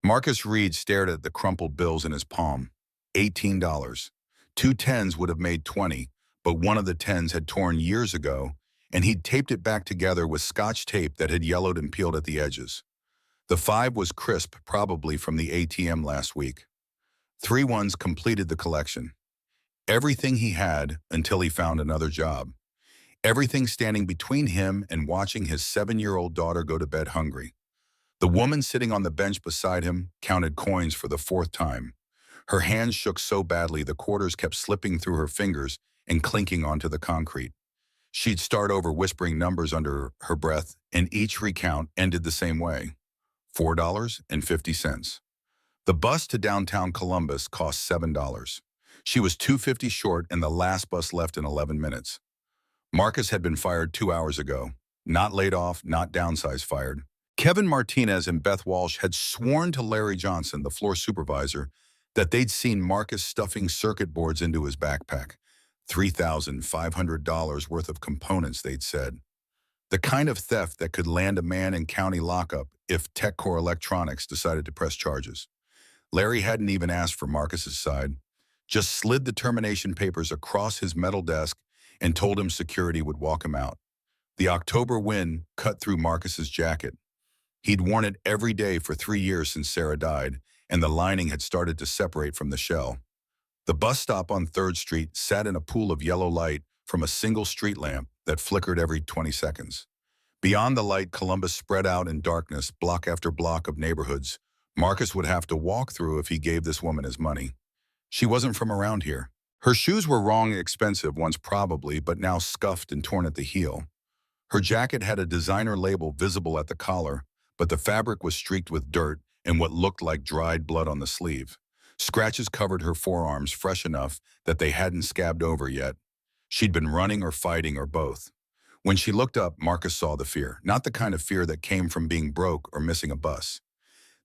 Marcus Reed stared at the crumpled bills in his palm. $18. Two tens would have made 20, but one of the tens had torn years ago, and he'd taped it back together with Scotch tape that had yellowed and peeled at the edges. The five was crisp, probably from the ATM last week. Three ones completed the collection. Everything he had until he found another job. Everything standing between him and watching his 7-year-old daughter go to bed hungry. The woman sitting on the bench beside him counted coins for the fourth time. Her hands shook so badly the quarters kept slipping through her fingers and clinking onto the concrete. She'd start over whispering numbers under her breath, and each recount ended the same way. $4.50. The bus to downtown Columbus cost $7. She was $2.50 short, and the last bus left in 11 minutes. Marcus had been fired 2 hours ago. Not laid off, not downsize fired. Kevin Martinez and Beth Walsh had sworn to Larry Johnson, the floor supervisor, that they'd seen Marcus stuffing circuit boards into his backpack. $3,500 worth of components, they'd said. The kind of theft that could land a man in county lockup if TechCore Electronics decided to press charges. Larry hadn't even asked for Marcus's side, just slid the termination papers across his metal desk and told him security would walk him out. The October wind cut through Marcus's jacket. He'd worn it every day for 3 years since Sarah died, and the lining had started to separate from the shell. The bus stop on 3rd Street sat in a pool of yellow light from a single street lamp that flickered every 20 seconds. Beyond the light, Columbus spread out in darkness, block after block of neighborhoods Marcus would have to walk through if he gave this woman his money. She wasn't from around here. Her shoes were wrong expensive once probably, but now scuffed and torn at the heel. Her jacket had a designer label visible at the collar, but the fabric was streaked with dirt and what looked like dried blood on the sleeve. Scratches covered her forearms fresh enough that they hadn't scabbed over yet. She'd been running or fighting or both. When she looked up, Marcus saw the fear, not the kind of fear that came from being broke or missing a bus.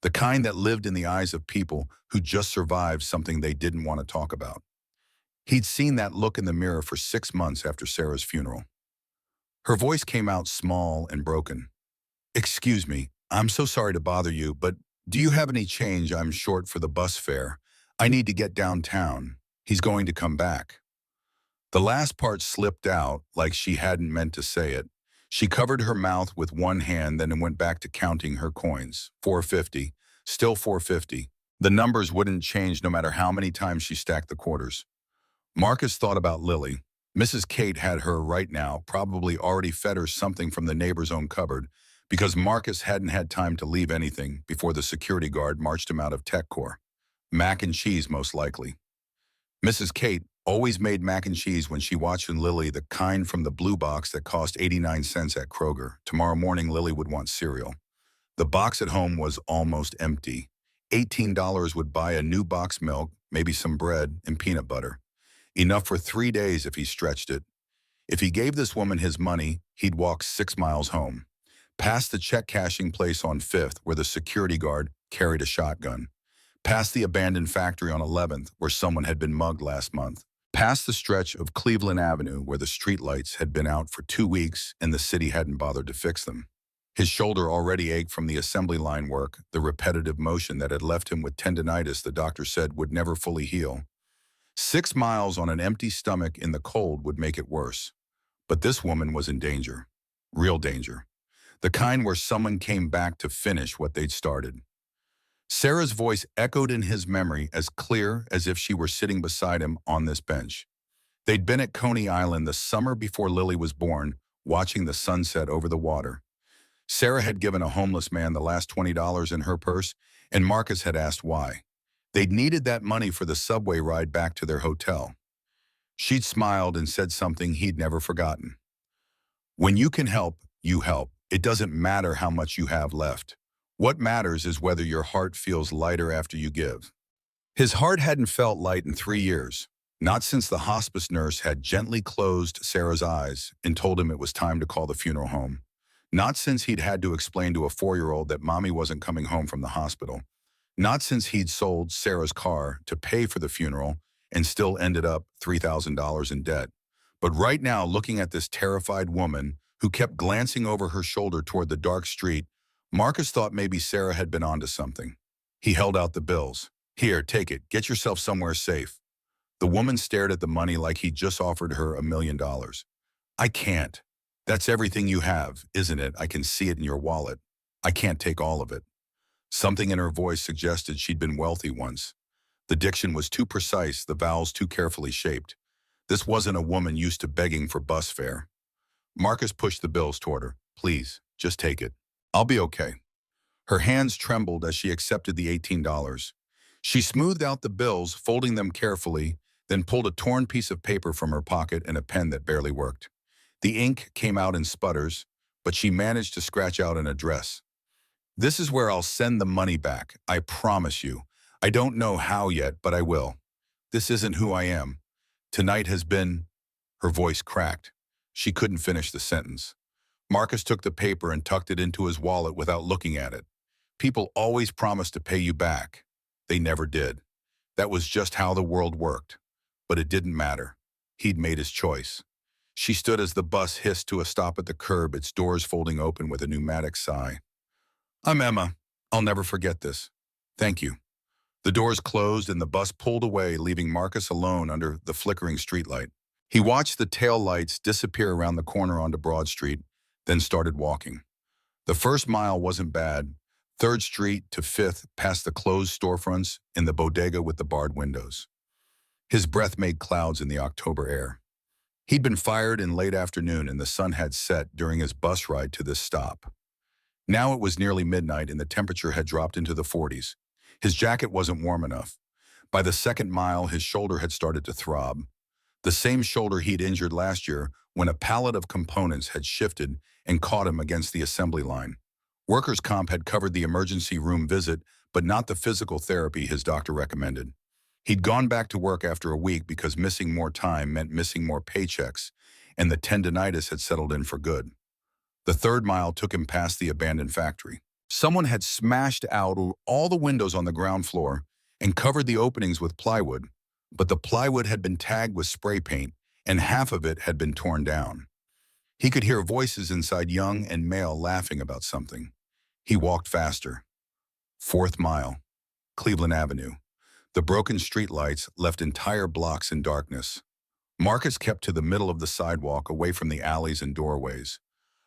The kind that lived in the eyes of people who just survived something they didn't want to talk about. He'd seen that look in the mirror for 6 months after Sarah's funeral. Her voice came out small and broken. "Excuse me, I'm so sorry to bother you, but do you have any change? I'm short for the bus fare. I need to get downtown. He's going to come back." The last part slipped out like she hadn't meant to say it. She covered her mouth with one hand, then went back to counting her coins. $4.50, still $4.50. The numbers wouldn't change no matter how many times she stacked the quarters. Marcus thought about Lily. Mrs. Kate had her right now, probably already fed her something from the neighbor's own cupboard, because Marcus hadn't had time to leave anything before the security guard marched him out of TechCore. Mac and cheese, most likely. Mrs. Kate always made mac and cheese when she watched Lily, the kind from the blue box that cost 89 cents at Kroger. Tomorrow morning, Lily would want cereal. The box at home was almost empty. $18 would buy a new box milk, maybe some bread and peanut butter. Enough for 3 days if he stretched it. If he gave this woman his money, he'd walk 6 miles home. Past the check cashing place on 5th, where the security guard carried a shotgun. Past the abandoned factory on 11th, where someone had been mugged last month. Past the stretch of Cleveland Avenue, where the streetlights had been out for 2 weeks and the city hadn't bothered to fix them. His shoulder already ached from the assembly line work, the repetitive motion that had left him with tendinitis the doctor said would never fully heal. 6 miles on an empty stomach in the cold would make it worse. But this woman was in danger. Real danger. The kind where someone came back to finish what they'd started. Sarah's voice echoed in his memory as clear as if she were sitting beside him on this bench. They'd been at Coney Island the summer before Lily was born, watching the sunset over the water. Sarah had given a homeless man the last $20 in her purse, and Marcus had asked why. They'd needed that money for the subway ride back to their hotel. She'd smiled and said something he'd never forgotten. "When you can help, you help. It doesn't matter how much you have left. What matters is whether your heart feels lighter after you give." His heart hadn't felt light in 3 years, not since the hospice nurse had gently closed Sarah's eyes and told him it was time to call the funeral home. Not since he'd had to explain to a 4-year-old that mommy wasn't coming home from the hospital. Not since he'd sold Sarah's car to pay for the funeral and still ended up $3,000 in debt. But right now, looking at this terrified woman who kept glancing over her shoulder toward the dark street, Marcus thought maybe Sarah had been onto something. He held out the bills. Here, take it. Get yourself somewhere safe. The woman stared at the money like he'd just offered her $1 million. I can't. That's everything you have, isn't it? I can see it in your wallet. I can't take all of it. Something in her voice suggested she'd been wealthy once. The diction was too precise, the vowels too carefully shaped. This wasn't a woman used to begging for bus fare. Marcus pushed the bills toward her. Please, just take it. I'll be okay. Her hands trembled as she accepted the $18. She smoothed out the bills, folding them carefully, then pulled a torn piece of paper from her pocket and a pen that barely worked. The ink came out in sputters, but she managed to scratch out an address. This is where I'll send the money back, I promise you. I don't know how yet, but I will. This isn't who I am. Tonight has been... Her voice cracked. She couldn't finish the sentence. Marcus took the paper and tucked it into his wallet without looking at it. People always promised to pay you back. They never did. That was just how the world worked. But it didn't matter. He'd made his choice. She stood as the bus hissed to a stop at the curb, its doors folding open with a pneumatic sigh. I'm Emma. I'll never forget this. Thank you. The doors closed and the bus pulled away, leaving Marcus alone under the flickering streetlight. He watched the tail lights disappear around the corner onto Broad Street, then started walking. The first mile wasn't bad. 3rd Street to 5th, past the closed storefronts and the bodega with the barred windows. His breath made clouds in the October air. He'd been fired in late afternoon and the sun had set during his bus ride to this stop. Now it was nearly midnight and the temperature had dropped into the 40s. His jacket wasn't warm enough. By the 2nd mile, his shoulder had started to throb. The same shoulder he'd injured last year when a pallet of components had shifted and caught him against the assembly line. Workers' comp had covered the emergency room visit, but not the physical therapy his doctor recommended. He'd gone back to work after a week because missing more time meant missing more paychecks, and the tendinitis had settled in for good. The 3rd mile took him past the abandoned factory. Someone had smashed out all the windows on the ground floor and covered the openings with plywood, but the plywood had been tagged with spray paint, and half of it had been torn down. He could hear voices inside, young and male, laughing about something. He walked faster. 4th mile, Cleveland Avenue. The broken streetlights left entire blocks in darkness. Marcus kept to the middle of the sidewalk, away from the alleys and doorways.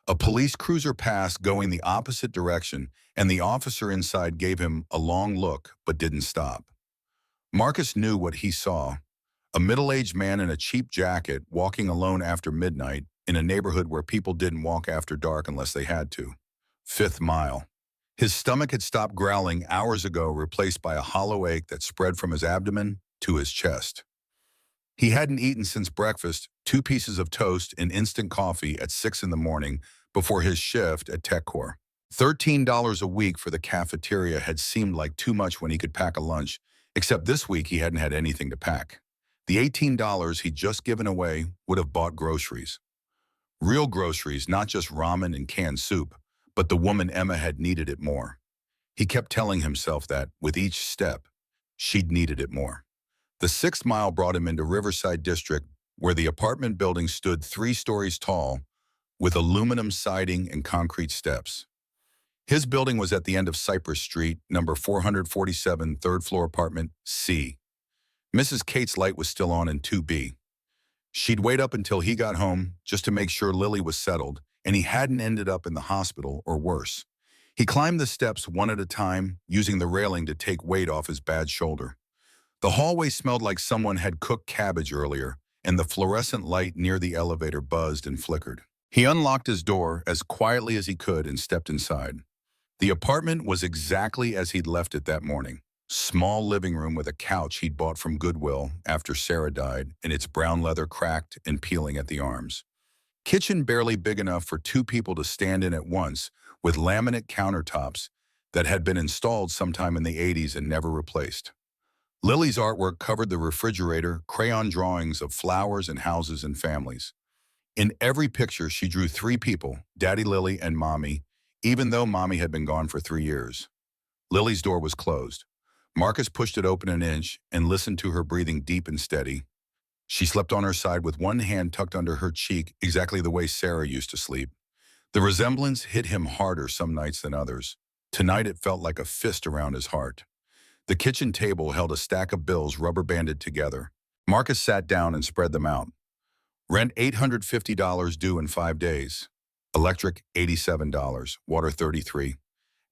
A police cruiser passed going the opposite direction, and the officer inside gave him a long look but didn't stop. Marcus knew what he saw. A middle-aged man in a cheap jacket walking alone after midnight in a neighborhood where people didn't walk after dark unless they had to. 5th mile. His stomach had stopped growling hours ago, replaced by a hollow ache that spread from his abdomen to his chest. He hadn't eaten since breakfast, 2 pieces of toast and instant coffee at 6 in the morning before his shift at TechCore. $13 a week for the cafeteria had seemed like too much when he could pack a lunch, except this week he hadn't had anything to pack. The $18 he'd just given away would have bought groceries. Real groceries, not just ramen and canned soup, but the woman Emma had needed it more. He kept telling himself that, with each step, she'd needed it more. The 6th mile brought him into Riverside District, where the apartment building stood 3 stories tall, with aluminum siding and concrete steps. His building was at the end of Cypress Street, number 447, 3rd floor apartment C. Mrs. Kate's light was still on in 2B. She'd wait up until he got home just to make sure Lily was settled and he hadn't ended up in the hospital or worse. He climbed the steps one at a time, using the railing to take weight off his bad shoulder. The hallway smelled like someone had cooked cabbage earlier, and the fluorescent light near the elevator buzzed and flickered. He unlocked his door as quietly as he could and stepped inside. The apartment was exactly as he'd left it that morning. Small living room with a couch he'd bought from Goodwill after Sarah died, and its brown leather cracked and peeling at the arms. Kitchen barely big enough for 2 people to stand in at once, with laminate countertops that had been installed sometime in the 80s and never replaced. Lily's artwork covered the refrigerator, crayon drawings of flowers and houses and families. In every picture, she drew 3 people, Daddy Lily and Mommy, even though Mommy had been gone for 3 years. Lily's door was closed. Marcus pushed it open an inch and listened to her breathing deep and steady. She slept on her side with one hand tucked under her cheek, exactly the way Sarah used to sleep. The resemblance hit him harder some nights than others. Tonight it felt like a fist around his heart. The kitchen table held a stack of bills rubber-banded together. Marcus sat down and spread them out. Rent $850 due in 5 days. Electric $87, water $33.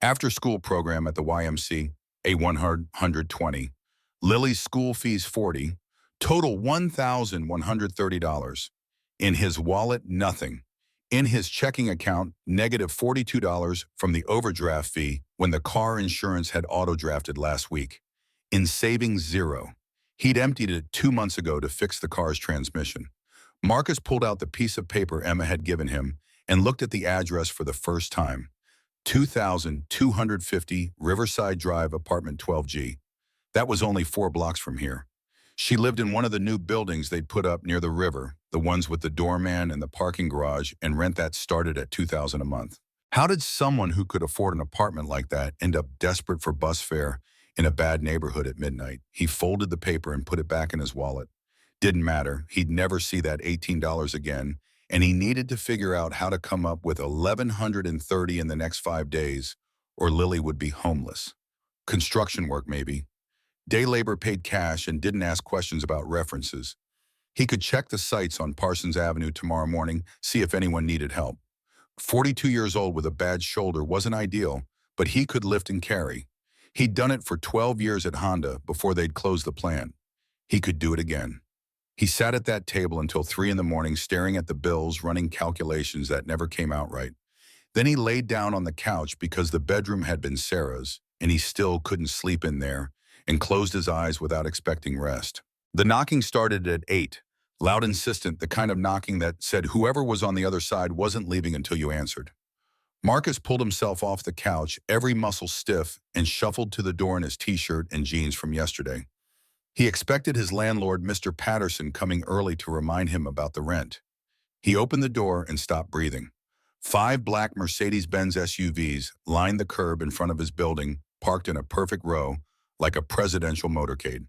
After school program at the YMC, a $120. Lily's school fees $40. Total $1,130. In his wallet, nothing. In his checking account, negative $42 from the overdraft fee when the car insurance had auto-drafted last week. In savings, zero. He'd emptied it 2 months ago to fix the car's transmission. Marcus pulled out the piece of paper Emma had given him and looked at the address for the first time. 2250 Riverside Drive, apartment 12G. That was only 4 blocks from here. She lived in one of the new buildings they'd put up near the river, the ones with the doorman and the parking garage, and rent that started at $2,000 a month. How did someone who could afford an apartment like that end up desperate for bus fare in a bad neighborhood at midnight? He folded the paper and put it back in his wallet. Didn't matter. He'd never see that $18 again, and he needed to figure out how to come up with $1,130 in the next 5 days, or Lily would be homeless. Construction work, maybe. Day labor paid cash and didn't ask questions about references. He could check the sites on Parsons Avenue tomorrow morning, see if anyone needed help. 42 years old with a bad shoulder wasn't ideal, but he could lift and carry. He'd done it for 12 years at Honda before they'd closed the plant. He could do it again. He sat at that table until 3 in the morning, staring at the bills, running calculations that never came out right. Then he laid down on the couch because the bedroom had been Sarah's, and he still couldn't sleep in there, and closed his eyes without expecting rest. The knocking started at 8, loud, insistent, the kind of knocking that said whoever was on the other side wasn't leaving until you answered. Marcus pulled himself off the couch, every muscle stiff, and shuffled to the door in his t-shirt and jeans from yesterday. He expected his landlord, Mr. Patterson, coming early to remind him about the rent. He opened the door and stopped breathing. 5 black Mercedes-Benz SUVs lined the curb in front of his building, parked in a perfect row, like a presidential motorcade.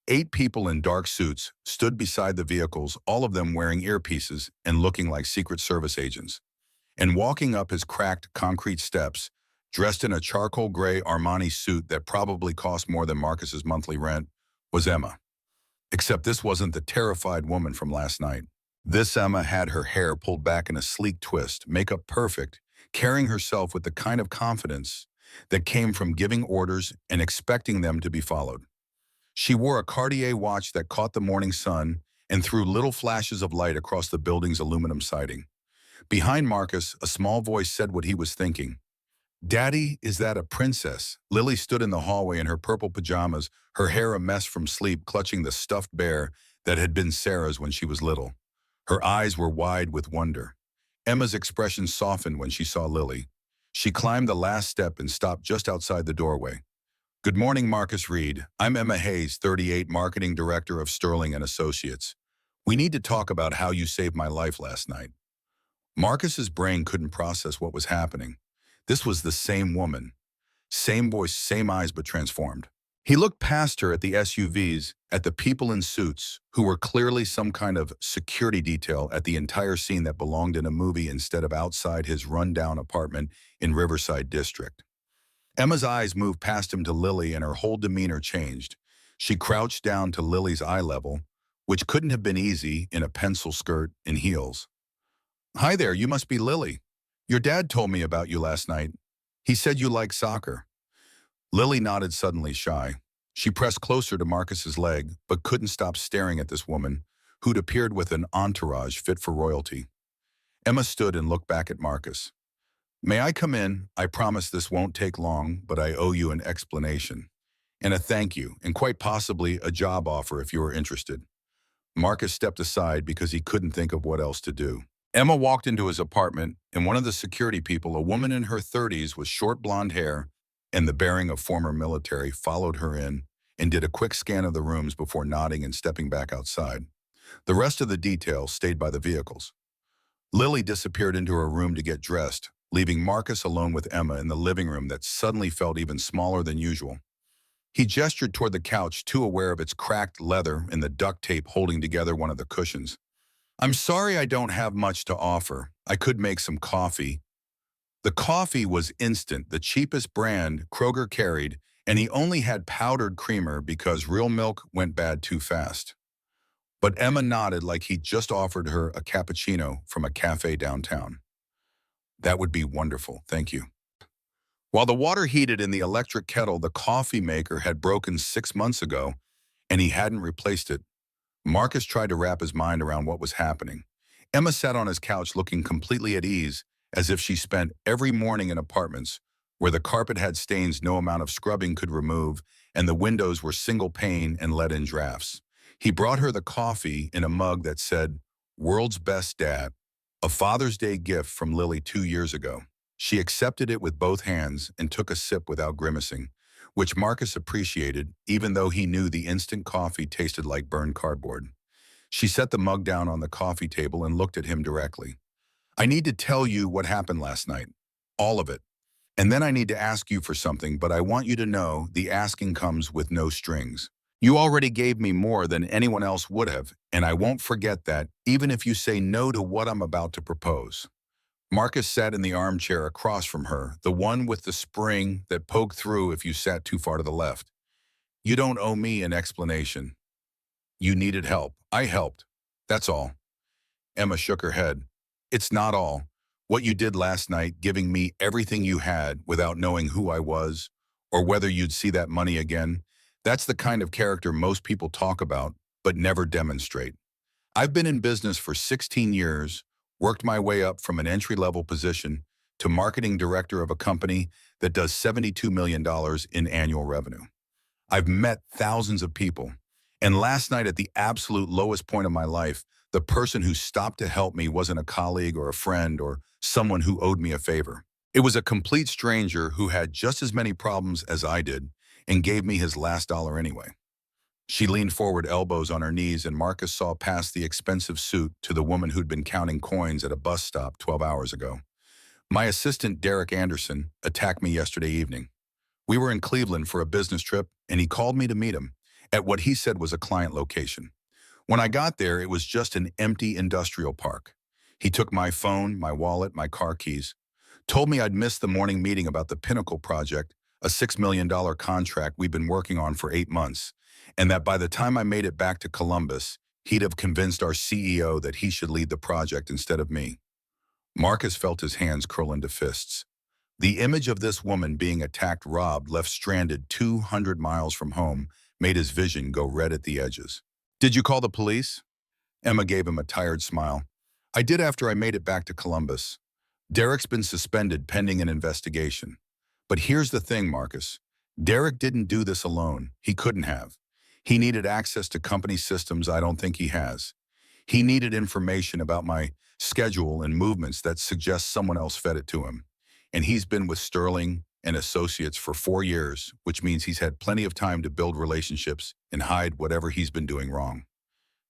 8 people in dark suits stood beside the vehicles, all of them wearing earpieces and looking like Secret Service agents. And walking up his cracked concrete steps, dressed in a charcoal gray Armani suit that probably cost more than Marcus's monthly rent, was Emma. Except this wasn't the terrified woman from last night. This Emma had her hair pulled back in a sleek twist, makeup perfect, carrying herself with the kind of confidence that came from giving orders and expecting them to be followed. She wore a Cartier watch that caught the morning sun and threw little flashes of light across the building's aluminum siding. Behind Marcus, a small voice said what he was thinking. "Daddy, is that a princess?" Lily stood in the hallway in her purple pajamas, her hair a mess from sleep, clutching the stuffed bear that had been Sarah's when she was little. Her eyes were wide with wonder. Emma's expression softened when she saw Lily. She climbed the last step and stopped just outside the doorway. "Good morning, Marcus Reed. I'm Emma Hayes, 38, Marketing Director of Sterling and Associates. We need to talk about how you saved my life last night." Marcus's brain couldn't process what was happening. This was the same woman. Same voice, same eyes, but transformed. He looked past her at the SUVs, at the people in suits, who were clearly some kind of security detail, at the entire scene that belonged in a movie instead of outside his run-down apartment in Riverside District. Emma's eyes moved past him to Lily, and her whole demeanor changed. She crouched down to Lily's eye level, which couldn't have been easy in a pencil skirt and heels. "Hi there, you must be Lily. Your dad told me about you last night. He said you like soccer." Lily nodded, suddenly shy. She pressed closer to Marcus's leg, but couldn't stop staring at this woman, who'd appeared with an entourage fit for royalty. Emma stood and looked back at Marcus. "May I come in? I promise this won't take long, but I owe you an explanation. And a thank you, and quite possibly a job offer if you are interested." Marcus stepped aside because he couldn't think of what else to do. Emma walked into his apartment, and one of the security people, a woman in her 30s with short blonde hair and the bearing of former military, followed her in and did a quick scan of the rooms before nodding and stepping back outside. The rest of the details stayed by the vehicles. Lily disappeared into her room to get dressed, leaving Marcus alone with Emma in the living room that suddenly felt even smaller than usual. He gestured toward the couch, too aware of its cracked leather and the duct tape holding together one of the cushions. "I'm sorry I don't have much to offer. I could make some coffee." The coffee was instant, the cheapest brand Kroger carried, and he only had powdered creamer because real milk went bad too fast. But Emma nodded like he'd just offered her a cappuccino from a cafe downtown. That would be wonderful, thank you. While the water heated in the electric kettle the coffee maker had broken 6 months ago, and he hadn't replaced it, Marcus tried to wrap his mind around what was happening. Emma sat on his couch looking completely at ease, as if she spent every morning in apartments where the carpet had stains no amount of scrubbing could remove and the windows were single pane and let-in drafts. He brought her the coffee in a mug that said, "World's Best Dad," a Father's Day gift from Lily 2 years ago. She accepted it with both hands and took a sip without grimacing, which Marcus appreciated, even though he knew the instant coffee tasted like burned cardboard. She set the mug down on the coffee table and looked at him directly. "I need to tell you what happened last night. All of it. And then I need to ask you for something, but I want you to know the asking comes with no strings. You already gave me more than anyone else would have, and I won't forget that, even if you say no to what I'm about to propose." Marcus sat in the armchair across from her, the one with the spring that poked through if you sat too far to the left. "You don't owe me an explanation. You needed help. I helped. That's all." Emma shook her head. "It's not all. What you did last night, giving me everything you had without knowing who I was, or whether you'd see that money again, that's the kind of character most people talk about, but never demonstrate. I've been in business for 16 years, worked my way up from an entry-level position to marketing director of a company that does $72 million in annual revenue. I've met thousands of people, and last night at the absolute lowest point of my life, the person who stopped to help me wasn't a colleague or a friend or someone who owed me a favor. It was a complete stranger who had just as many problems as I did and gave me his last dollar anyway." She leaned forward, elbows on her knees, and Marcus saw past the expensive suit to the woman who'd been counting coins at a bus stop 12 hours ago. "My assistant, Derek Anderson, attacked me yesterday evening. We were in Cleveland for a business trip, and he called me to meet him at what he said was a client location. When I got there, it was just an empty industrial park. He took my phone, my wallet, my car keys, told me I'd missed the morning meeting about the Pinnacle project, a $6 million contract we've been working on for 8 months, and that by the time I made it back to Columbus, he'd have convinced our CEO that he should lead the project instead of me." Marcus felt his hands curl into fists. The image of this woman being attacked, robbed, left stranded 200 miles from home made his vision go red at the edges. "Did you call the police?" Emma gave him a tired smile. "I did after I made it back to Columbus. Derek's been suspended pending an investigation. But here's the thing, Marcus. Derek didn't do this alone. He couldn't have. He needed access to company systems I don't think he has. He needed information about my schedule and movements that suggests someone else fed it to him. And he's been with Sterling and Associates for 4 years, which means he's had plenty of time to build relationships and hide whatever he's been doing wrong."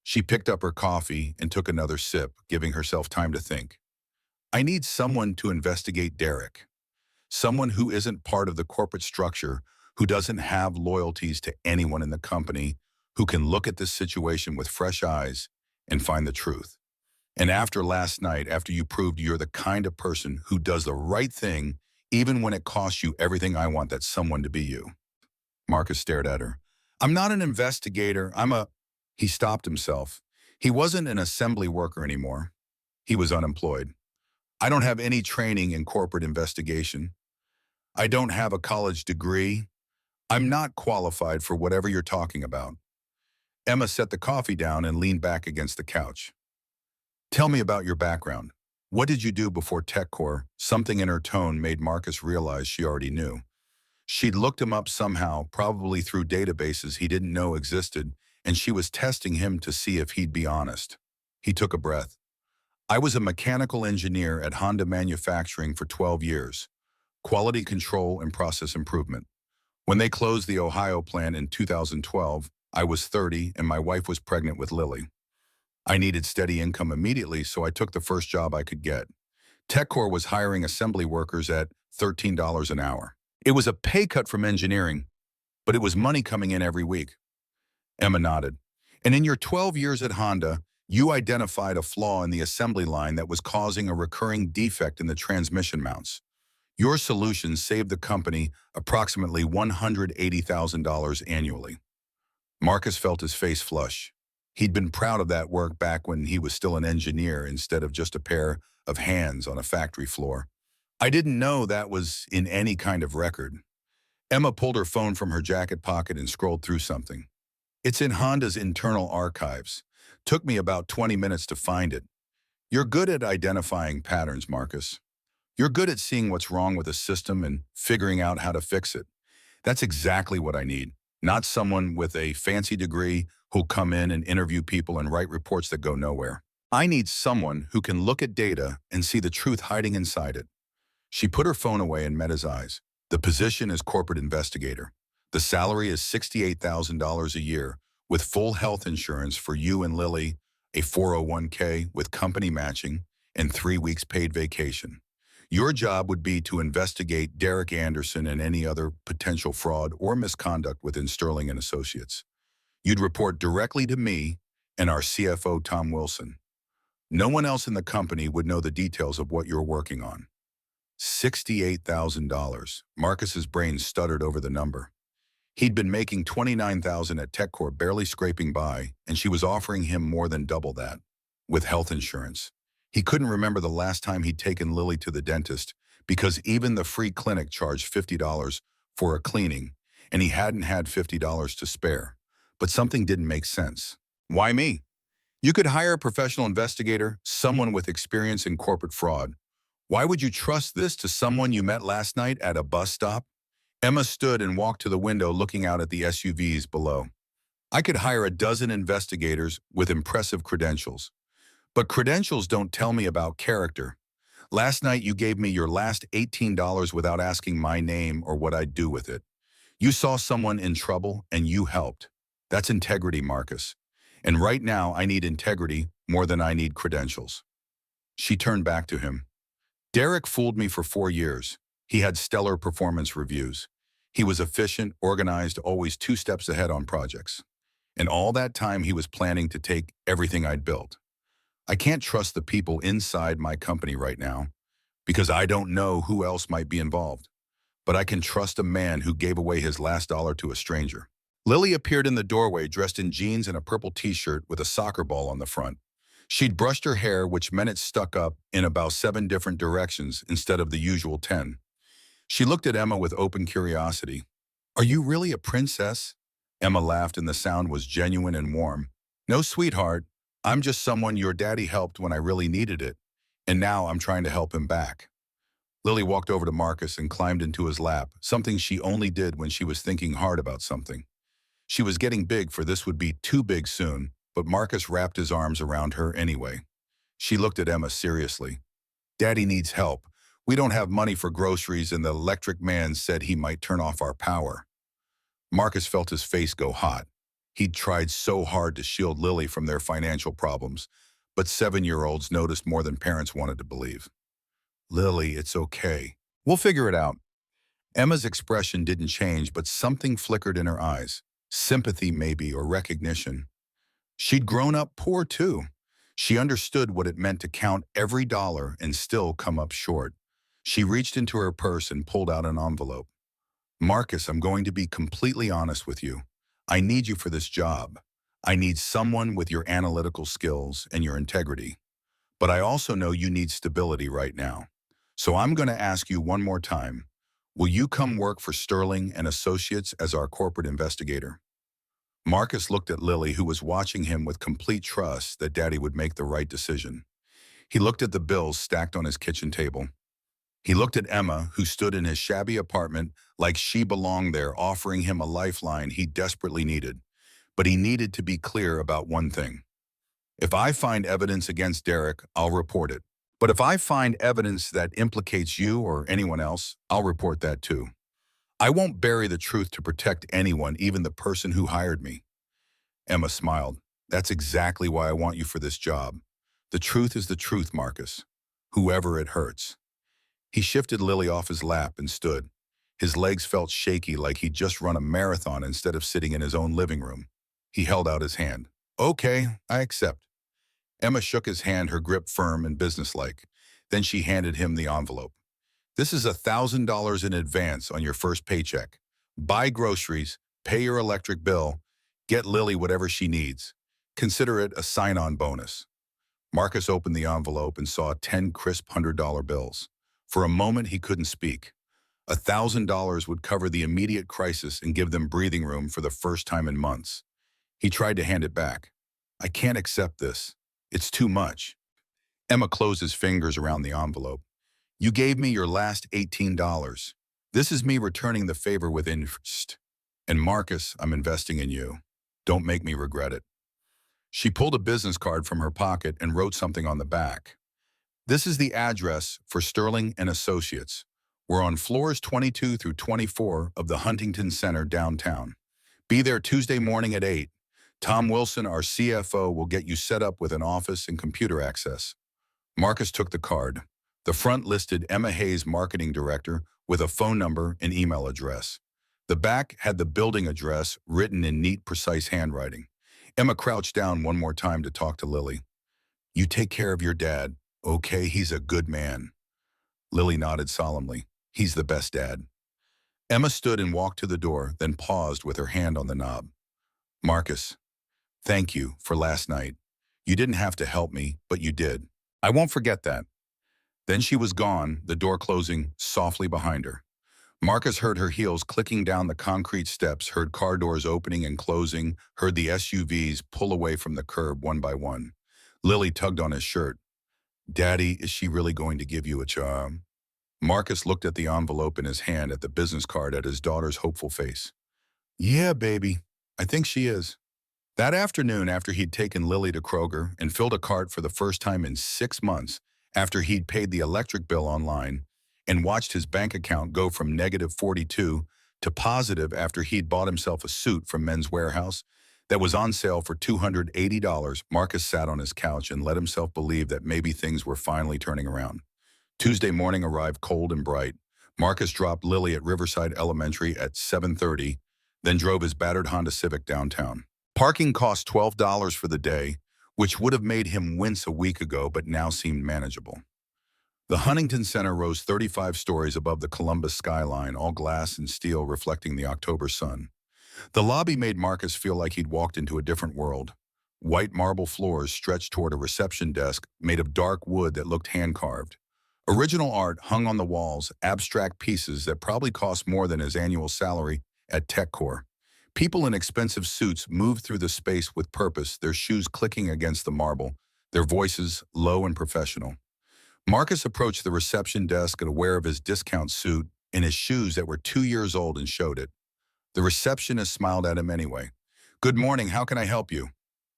She picked up her coffee and took another sip, giving herself time to think. "I need someone to investigate Derek. Someone who isn't part of the corporate structure, who doesn't have loyalties to anyone in the company, who can look at this situation with fresh eyes and find the truth. And after last night, after you proved you're the kind of person who does the right thing, even when it costs you everything, I want that someone to be you." Marcus stared at her. "I'm not an investigator. He stopped himself. He wasn't an assembly worker anymore. He was unemployed. "I don't have any training in corporate investigation. I don't have a college degree. I'm not qualified for whatever you're talking about." Emma set the coffee down and leaned back against the couch. "Tell me about your background. What did you do before TechCore?" Something in her tone made Marcus realize she already knew. She'd looked him up somehow, probably through databases he didn't know existed, and she was testing him to see if he'd be honest. He took a breath. "I was a mechanical engineer at Honda Manufacturing for 12 years, quality control and process improvement. When they closed the Ohio plant in 2012, I was 30 and my wife was pregnant with Lily. I needed steady income immediately, so I took the first job I could get. TechCore was hiring assembly workers at $13 an hour. It was a pay cut from engineering, but it was money coming in every week." Emma nodded. "And in your 12 years at Honda, you identified a flaw in the assembly line that was causing a recurring defect in the transmission mounts. Your solution saved the company approximately $180,000 annually. Marcus felt his face flush. He'd been proud of that work back when he was still an engineer instead of just a pair of hands on a factory floor. I didn't know that was in any kind of record. Emma pulled her phone from her jacket pocket and scrolled through something. It's in Honda's internal archives. Took me about 20 minutes to find it. You're good at identifying patterns, Marcus. You're good at seeing what's wrong with a system and figuring out how to fix it. That's exactly what I need. Not someone with a fancy degree who'll come in and interview people and write reports that go nowhere. I need someone who can look at data and see the truth hiding inside it. She put her phone away and met his eyes. The position is corporate investigator. The salary is $68,000 a year with full health insurance for you and Lily, a 401k with company matching, and 3 weeks paid vacation. Your job would be to investigate Derek Anderson and any other potential fraud or misconduct within Sterling and Associates. You'd report directly to me and our CFO, Tom Wilson. No one else in the company would know the details of what you're working on. $68,000. Marcus's brain stuttered over the number. He'd been making $29,000 at TechCorp, barely scraping by, and she was offering him more than double that, with health insurance. He couldn't remember the last time he'd taken Lily to the dentist because even the free clinic charged $50 for a cleaning, and he hadn't had $50 to spare. But something didn't make sense. Why me? You could hire a professional investigator, someone with experience in corporate fraud. Why would you trust this to someone you met last night at a bus stop? Emma stood and walked to the window looking out at the SUVs below. I could hire a dozen investigators with impressive credentials. But credentials don't tell me about character. Last night you gave me your last $18 without asking my name or what I'd do with it. You saw someone in trouble and you helped. That's integrity, Marcus. And right now I need integrity more than I need credentials. She turned back to him. Derek fooled me for 4 years. He had stellar performance reviews. He was efficient, organized, always 2 steps ahead on projects. And all that time he was planning to take everything I'd built. I can't trust the people inside my company right now because I don't know who else might be involved. But I can trust a man who gave away his last dollar to a stranger. Lily appeared in the doorway dressed in jeans and a purple t-shirt with a soccer ball on the front. She'd brushed her hair, which meant it stuck up in about 7 different directions instead of the usual 10. She looked at Emma with open curiosity. Are you really a princess? Emma laughed and the sound was genuine and warm. No, sweetheart. I'm just someone your daddy helped when I really needed it, and now I'm trying to help him back. Lily walked over to Marcus and climbed into his lap, something she only did when she was thinking hard about something. She was getting big, for this would be too big soon, but Marcus wrapped his arms around her anyway. She looked at Emma seriously. Daddy needs help. We don't have money for groceries and the electric man said he might turn off our power. Marcus felt his face go hot. He'd tried so hard to shield Lily from their financial problems, but 7-year-olds noticed more than parents wanted to believe. Lily, it's okay. We'll figure it out. Emma's expression didn't change, but something flickered in her eyes. Sympathy maybe, or recognition. She'd grown up poor too. She understood what it meant to count every dollar and still come up short. She reached into her purse and pulled out an envelope. Marcus, I'm going to be completely honest with you. I need you for this job. I need someone with your analytical skills and your integrity. But I also know you need stability right now. So I'm going to ask you one more time. Will you come work for Sterling and Associates as our corporate investigator? Marcus looked at Lily, who was watching him with complete trust that Daddy would make the right decision. He looked at the bills stacked on his kitchen table. He looked at Emma, who stood in his shabby apartment like she belonged there, offering him a lifeline he desperately needed. But he needed to be clear about one thing. If I find evidence against Derek, I'll report it. But if I find evidence that implicates you or anyone else, I'll report that too. I won't bury the truth to protect anyone, even the person who hired me. Emma smiled. That's exactly why I want you for this job. The truth is the truth, Marcus. Whoever it hurts. He shifted Lily off his lap and stood. His legs felt shaky, like he'd just run a marathon instead of sitting in his own living room. He held out his hand. Okay, I accept. Emma shook his hand, her grip firm and businesslike. Then she handed him the envelope. This is $1,000 in advance on your first paycheck. Buy groceries, pay your electric bill, get Lily whatever she needs. Consider it a sign-on bonus. Marcus opened the envelope and saw 10 crisp $100 bills. For a moment, he couldn't speak. $1,000 would cover the immediate crisis and give them breathing room for the first time in months. He tried to hand it back. I can't accept this. It's too much. Emma closed his fingers around the envelope. You gave me your last $18. This is me returning the favor with interest. And Marcus, I'm investing in you. Don't make me regret it. She pulled a business card from her pocket and wrote something on the back. This is the address for Sterling and Associates. We're on floors 22 through 24 of the Huntington Center downtown. Be there Tuesday morning at 8. Tom Wilson, our CFO, will get you set up with an office and computer access. Marcus took the card. The front listed Emma Hayes, marketing director, with a phone number and email address. The back had the building address written in neat, precise handwriting. Emma crouched down one more time to talk to Lily. You take care of your dad, okay? He's a good man. Lily nodded solemnly. He's the best dad. Emma stood and walked to the door, then paused with her hand on the knob. Marcus, thank you for last night. You didn't have to help me, but you did. I won't forget that. Then she was gone, the door closing softly behind her. Marcus heard her heels clicking down the concrete steps, heard car doors opening and closing, heard the SUVs pull away from the curb one by one. Lily tugged on his shirt. Daddy, is she really going to give you a job? Marcus looked at the envelope in his hand, at the business card, at his daughter's hopeful face. Yeah, baby, I think she is. That afternoon, after he'd taken Lily to Kroger and filled a cart for the first time in 6 months, after he'd paid the electric bill online and watched his bank account go from -42 to positive after he'd bought himself a suit from Men's Warehouse that was on sale for $280, Marcus sat on his couch and let himself believe that maybe things were finally turning around. Tuesday morning arrived cold and bright. Marcus dropped Lily at Riverside Elementary at 7:30, then drove his battered Honda Civic downtown. Parking cost $12 for the day, which would have made him wince a week ago but now seemed manageable. The Huntington Center rose 35 stories above the Columbus skyline, all glass and steel reflecting the October sun. The lobby made Marcus feel like he'd walked into a different world. White marble floors stretched toward a reception desk made of dark wood that looked hand-carved. Original art hung on the walls, abstract pieces that probably cost more than his annual salary at TechCore. People in expensive suits moved through the space with purpose, their shoes clicking against the marble, their voices low and professional. Marcus approached the reception desk, aware of his discount suit and his shoes that were 2 years old, and showed it. The receptionist smiled at him anyway. Good morning, how can I help you?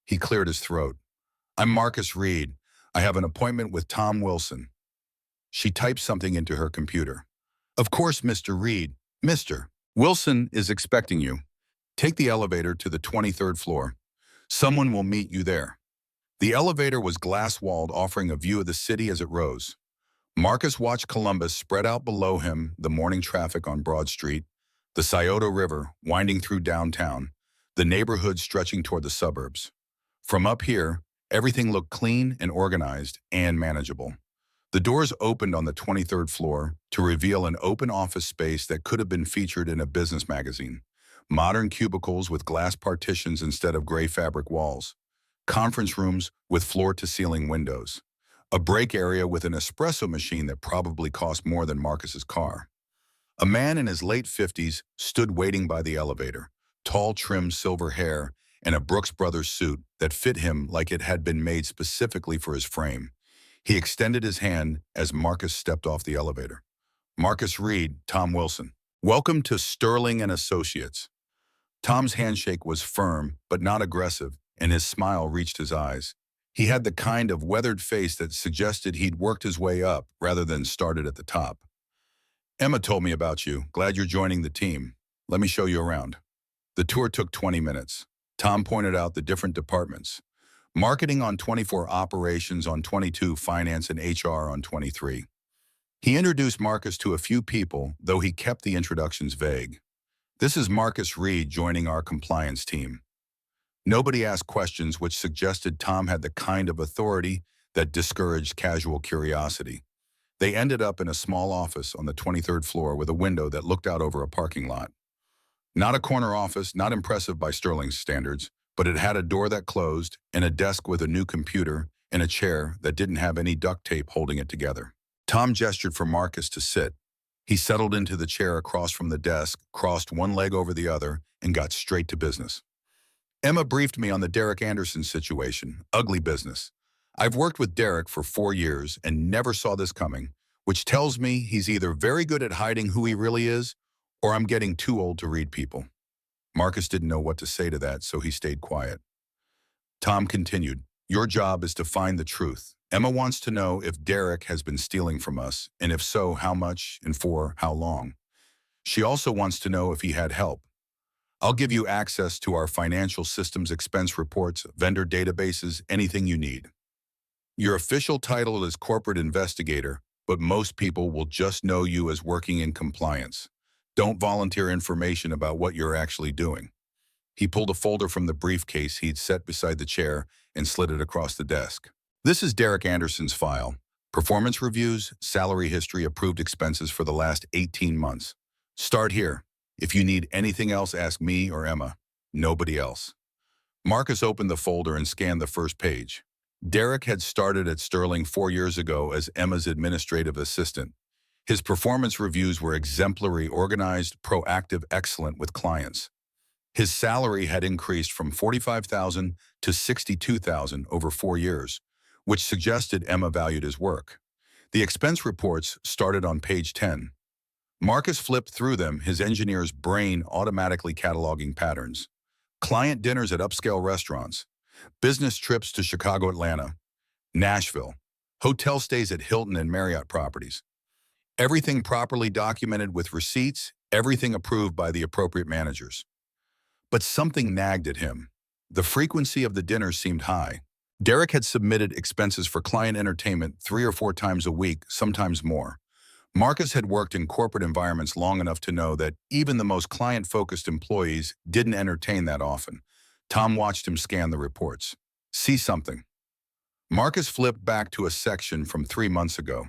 He cleared his throat. I'm Marcus Reed. I have an appointment with Tom Wilson. She typed something into her computer. Of course, Mr. Reed. Mr. Wilson is expecting you. Take the elevator to the 23rd floor. Someone will meet you there. The elevator was glass-walled, offering a view of the city as it rose. Marcus watched Columbus spread out below him, the morning traffic on Broad Street, the Scioto River winding through downtown, the neighborhood stretching toward the suburbs. From up here, everything looked clean and organized and manageable. The doors opened on the 23rd floor to reveal an open office space that could have been featured in a business magazine. Modern cubicles with glass partitions instead of gray fabric walls. Conference rooms with floor-to-ceiling windows. A break area with an espresso machine that probably cost more than Marcus's car. A man in his late 50s stood waiting by the elevator, tall, trim silver hair and a Brooks Brothers suit that fit him like it had been made specifically for his frame. He extended his hand as Marcus stepped off the elevator. Marcus Reed, Tom Wilson. Welcome to Sterling and Associates. Tom's handshake was firm but not aggressive, and his smile reached his eyes. He had the kind of weathered face that suggested he'd worked his way up rather than started at the top. Emma told me about you. Glad you're joining the team. Let me show you around. The tour took 20 minutes. Tom pointed out the different departments. Marketing on 24, operations on 22, finance and HR on 23. He introduced Marcus to a few people, though he kept the introductions vague. This is Marcus Reed joining our compliance team. Nobody asked questions, which suggested Tom had the kind of authority that discouraged casual curiosity. They ended up in a small office on the 23rd floor with a window that looked out over a parking lot. Not a corner office, not impressive by Sterling's standards, but it had a door that closed and a desk with a new computer and a chair that didn't have any duct tape holding it together. Tom gestured for Marcus to sit. He settled into the chair across from the desk, crossed one leg over the other, and got straight to business. Emma briefed me on the Derek Anderson situation. Ugly business. I've worked with Derek for 4 years and never saw this coming, which tells me he's either very good at hiding who he really is, or I'm getting too old to read people. Marcus didn't know what to say to that, so he stayed quiet. Tom continued, your job is to find the truth. Emma wants to know if Derek has been stealing from us, and if so, how much and for how long. She also wants to know if he had help. I'll give you access to our financial systems expense reports, vendor databases, anything you need. Your official title is corporate investigator, but most people will just know you as working in compliance. Don't volunteer information about what you're actually doing. He pulled a folder from the briefcase he'd set beside the chair and slid it across the desk. This is Derek Anderson's file. Performance reviews, salary history, approved expenses for the last 18 months. Start here. If you need anything else, ask me or Emma. Nobody else. Marcus opened the folder and scanned the first page. Derek had started at Sterling 4 years ago as Emma's administrative assistant. His performance reviews were exemplary, organized, proactive, excellent with clients. His salary had increased from $45,000 to $62,000 over 4 years, which suggested Emma valued his work. The expense reports started on page 10. Marcus flipped through them, his engineer's brain automatically cataloging patterns. Client dinners at upscale restaurants, business trips to Chicago, Atlanta, Nashville, hotel stays at Hilton and Marriott properties. Everything properly documented with receipts, everything approved by the appropriate managers. But something nagged at him. The frequency of the dinners seemed high. Derek had submitted expenses for client entertainment 3 or 4 times a week, sometimes more. Marcus had worked in corporate environments long enough to know that even the most client-focused employees didn't entertain that often. Tom watched him scan the reports. See something. Marcus flipped back to a section from 3 months ago.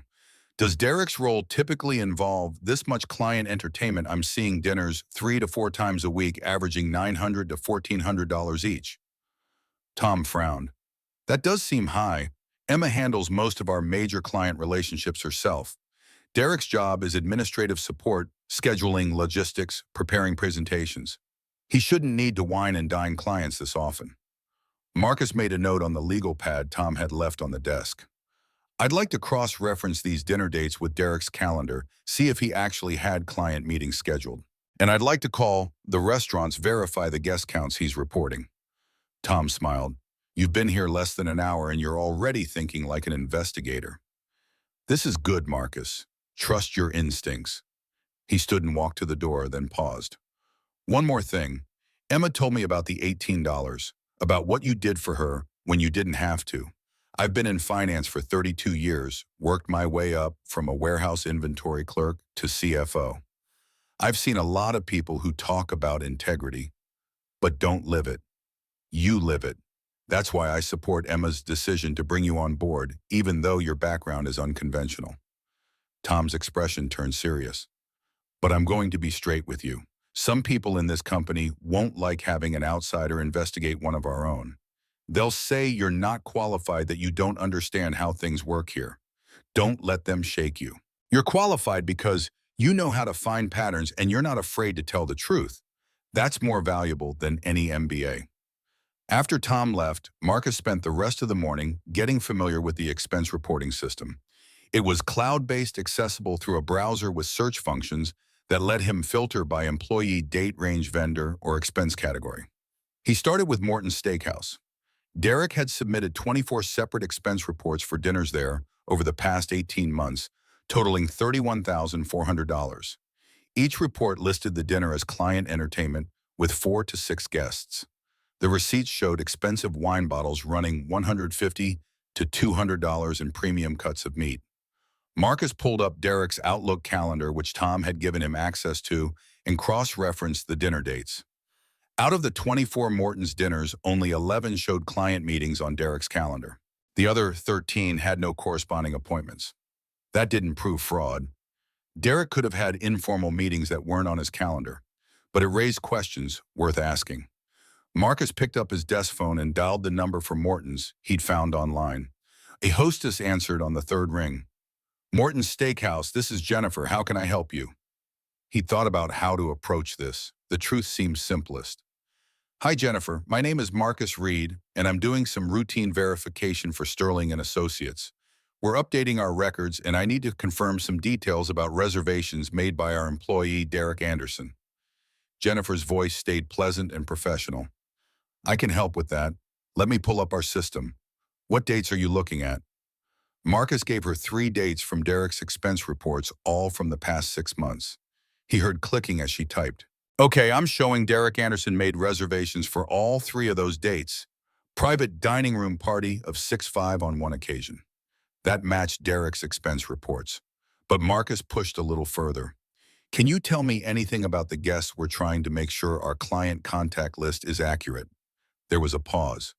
Does Derek's role typically involve this much client entertainment? I'm seeing dinners 3 to 4 times a week, averaging $900 to $1,400 each. Tom frowned. That does seem high. Emma handles most of our major client relationships herself. Derek's job is administrative support, scheduling, logistics, preparing presentations. He shouldn't need to wine and dine clients this often. Marcus made a note on the legal pad Tom had left on the desk. I'd like to cross-reference these dinner dates with Derek's calendar, see if he actually had client meetings scheduled. And I'd like to call the restaurants, verify the guest counts he's reporting. Tom smiled. You've been here less than an hour and you're already thinking like an investigator. This is good, Marcus. Trust your instincts. He stood and walked to the door, then paused. One more thing. Emma told me about the $18, about what you did for her when you didn't have to. I've been in finance for 32 years, worked my way up from a warehouse inventory clerk to CFO. I've seen a lot of people who talk about integrity, but don't live it. You live it. That's why I support Emma's decision to bring you on board, even though your background is unconventional. Tom's expression turned serious. But I'm going to be straight with you. Some people in this company won't like having an outsider investigate one of our own. They'll say you're not qualified, that you don't understand how things work here. Don't let them shake you. You're qualified because you know how to find patterns and you're not afraid to tell the truth. That's more valuable than any MBA. After Tom left, Marcus spent the rest of the morning getting familiar with the expense reporting system. It was cloud-based, accessible through a browser with search functions that let him filter by employee, date range, vendor, or expense category. He started with Morton's Steakhouse. Derek had submitted 24 separate expense reports for dinners there over the past 18 months, totaling $31,400. Each report listed the dinner as client entertainment with 4 to 6 guests. The receipts showed expensive wine bottles running $150 to $200 in premium cuts of meat. Marcus pulled up Derek's Outlook calendar, which Tom had given him access to, and cross-referenced the dinner dates. Out of the 24 Morton's dinners, only 11 showed client meetings on Derek's calendar. The other 13 had no corresponding appointments. That didn't prove fraud. Derek could have had informal meetings that weren't on his calendar, but it raised questions worth asking. Marcus picked up his desk phone and dialed the number for Morton's he'd found online. A hostess answered on the third ring. "Morton's Steakhouse, this is Jennifer. How can I help you?" He thought about how to approach this. The truth seemed simplest. "Hi, Jennifer. My name is Marcus Reed, and I'm doing some routine verification for Sterling and Associates. We're updating our records, and I need to confirm some details about reservations made by our employee, Derek Anderson." Jennifer's voice stayed pleasant and professional. "I can help with that. Let me pull up our system. What dates are you looking at?" Marcus gave her 3 dates from Derek's expense reports, all from the past 6 months. He heard clicking as she typed. "Okay, I'm showing Derek Anderson made reservations for all 3 of those dates. Private dining room party of 6-5 on one occasion." That matched Derek's expense reports. But Marcus pushed a little further. "Can you tell me anything about the guests we're trying to make sure our client contact list is accurate?" There was a pause.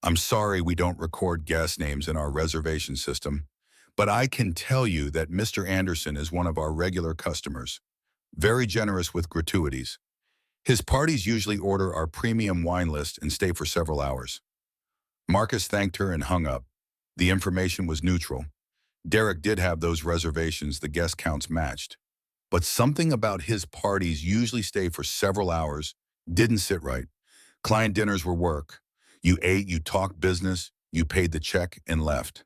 "I'm sorry we don't record guest names in our reservation system, but I can tell you that Mr. Anderson is one of our regular customers. Very generous with gratuities. His parties usually order our premium wine list and stay for several hours." Marcus thanked her and hung up. The information was neutral. Derek did have those reservations, the guest counts matched. But something about his parties usually stay for several hours didn't sit right. Client dinners were work. You ate, you talked business, you paid the check and left.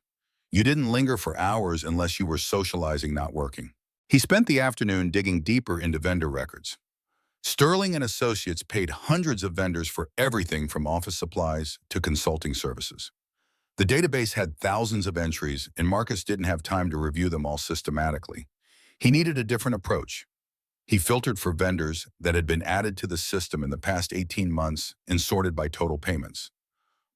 You didn't linger for hours unless you were socializing, not working. He spent the afternoon digging deeper into vendor records. Sterling and Associates paid hundreds of vendors for everything from office supplies to consulting services. The database had thousands of entries, and Marcus didn't have time to review them all systematically. He needed a different approach. He filtered for vendors that had been added to the system in the past 18 months and sorted by total payments.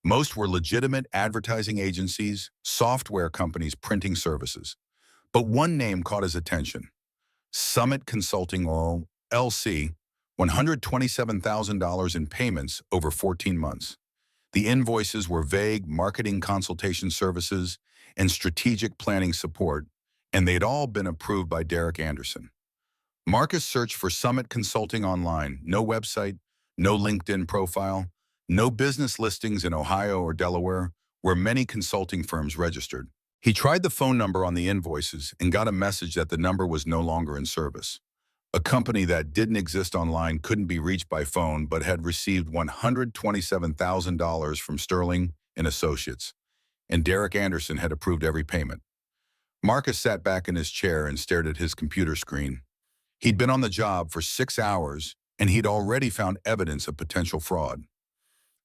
Most were legitimate advertising agencies, software companies, printing services. But one name caught his attention. Summit Consulting LC, $127,000 in payments over 14 months. The invoices were vague marketing consultation services and strategic planning support, and they'd all been approved by Derek Anderson. Marcus searched for Summit Consulting online. No website, no LinkedIn profile, no business listings in Ohio or Delaware, where many consulting firms registered. He tried the phone number on the invoices and got a message that the number was no longer in service. A company that didn't exist online couldn't be reached by phone but had received $127,000 from Sterling and Associates, and Derek Anderson had approved every payment. Marcus sat back in his chair and stared at his computer screen. He'd been on the job for 6 hours, and he'd already found evidence of potential fraud.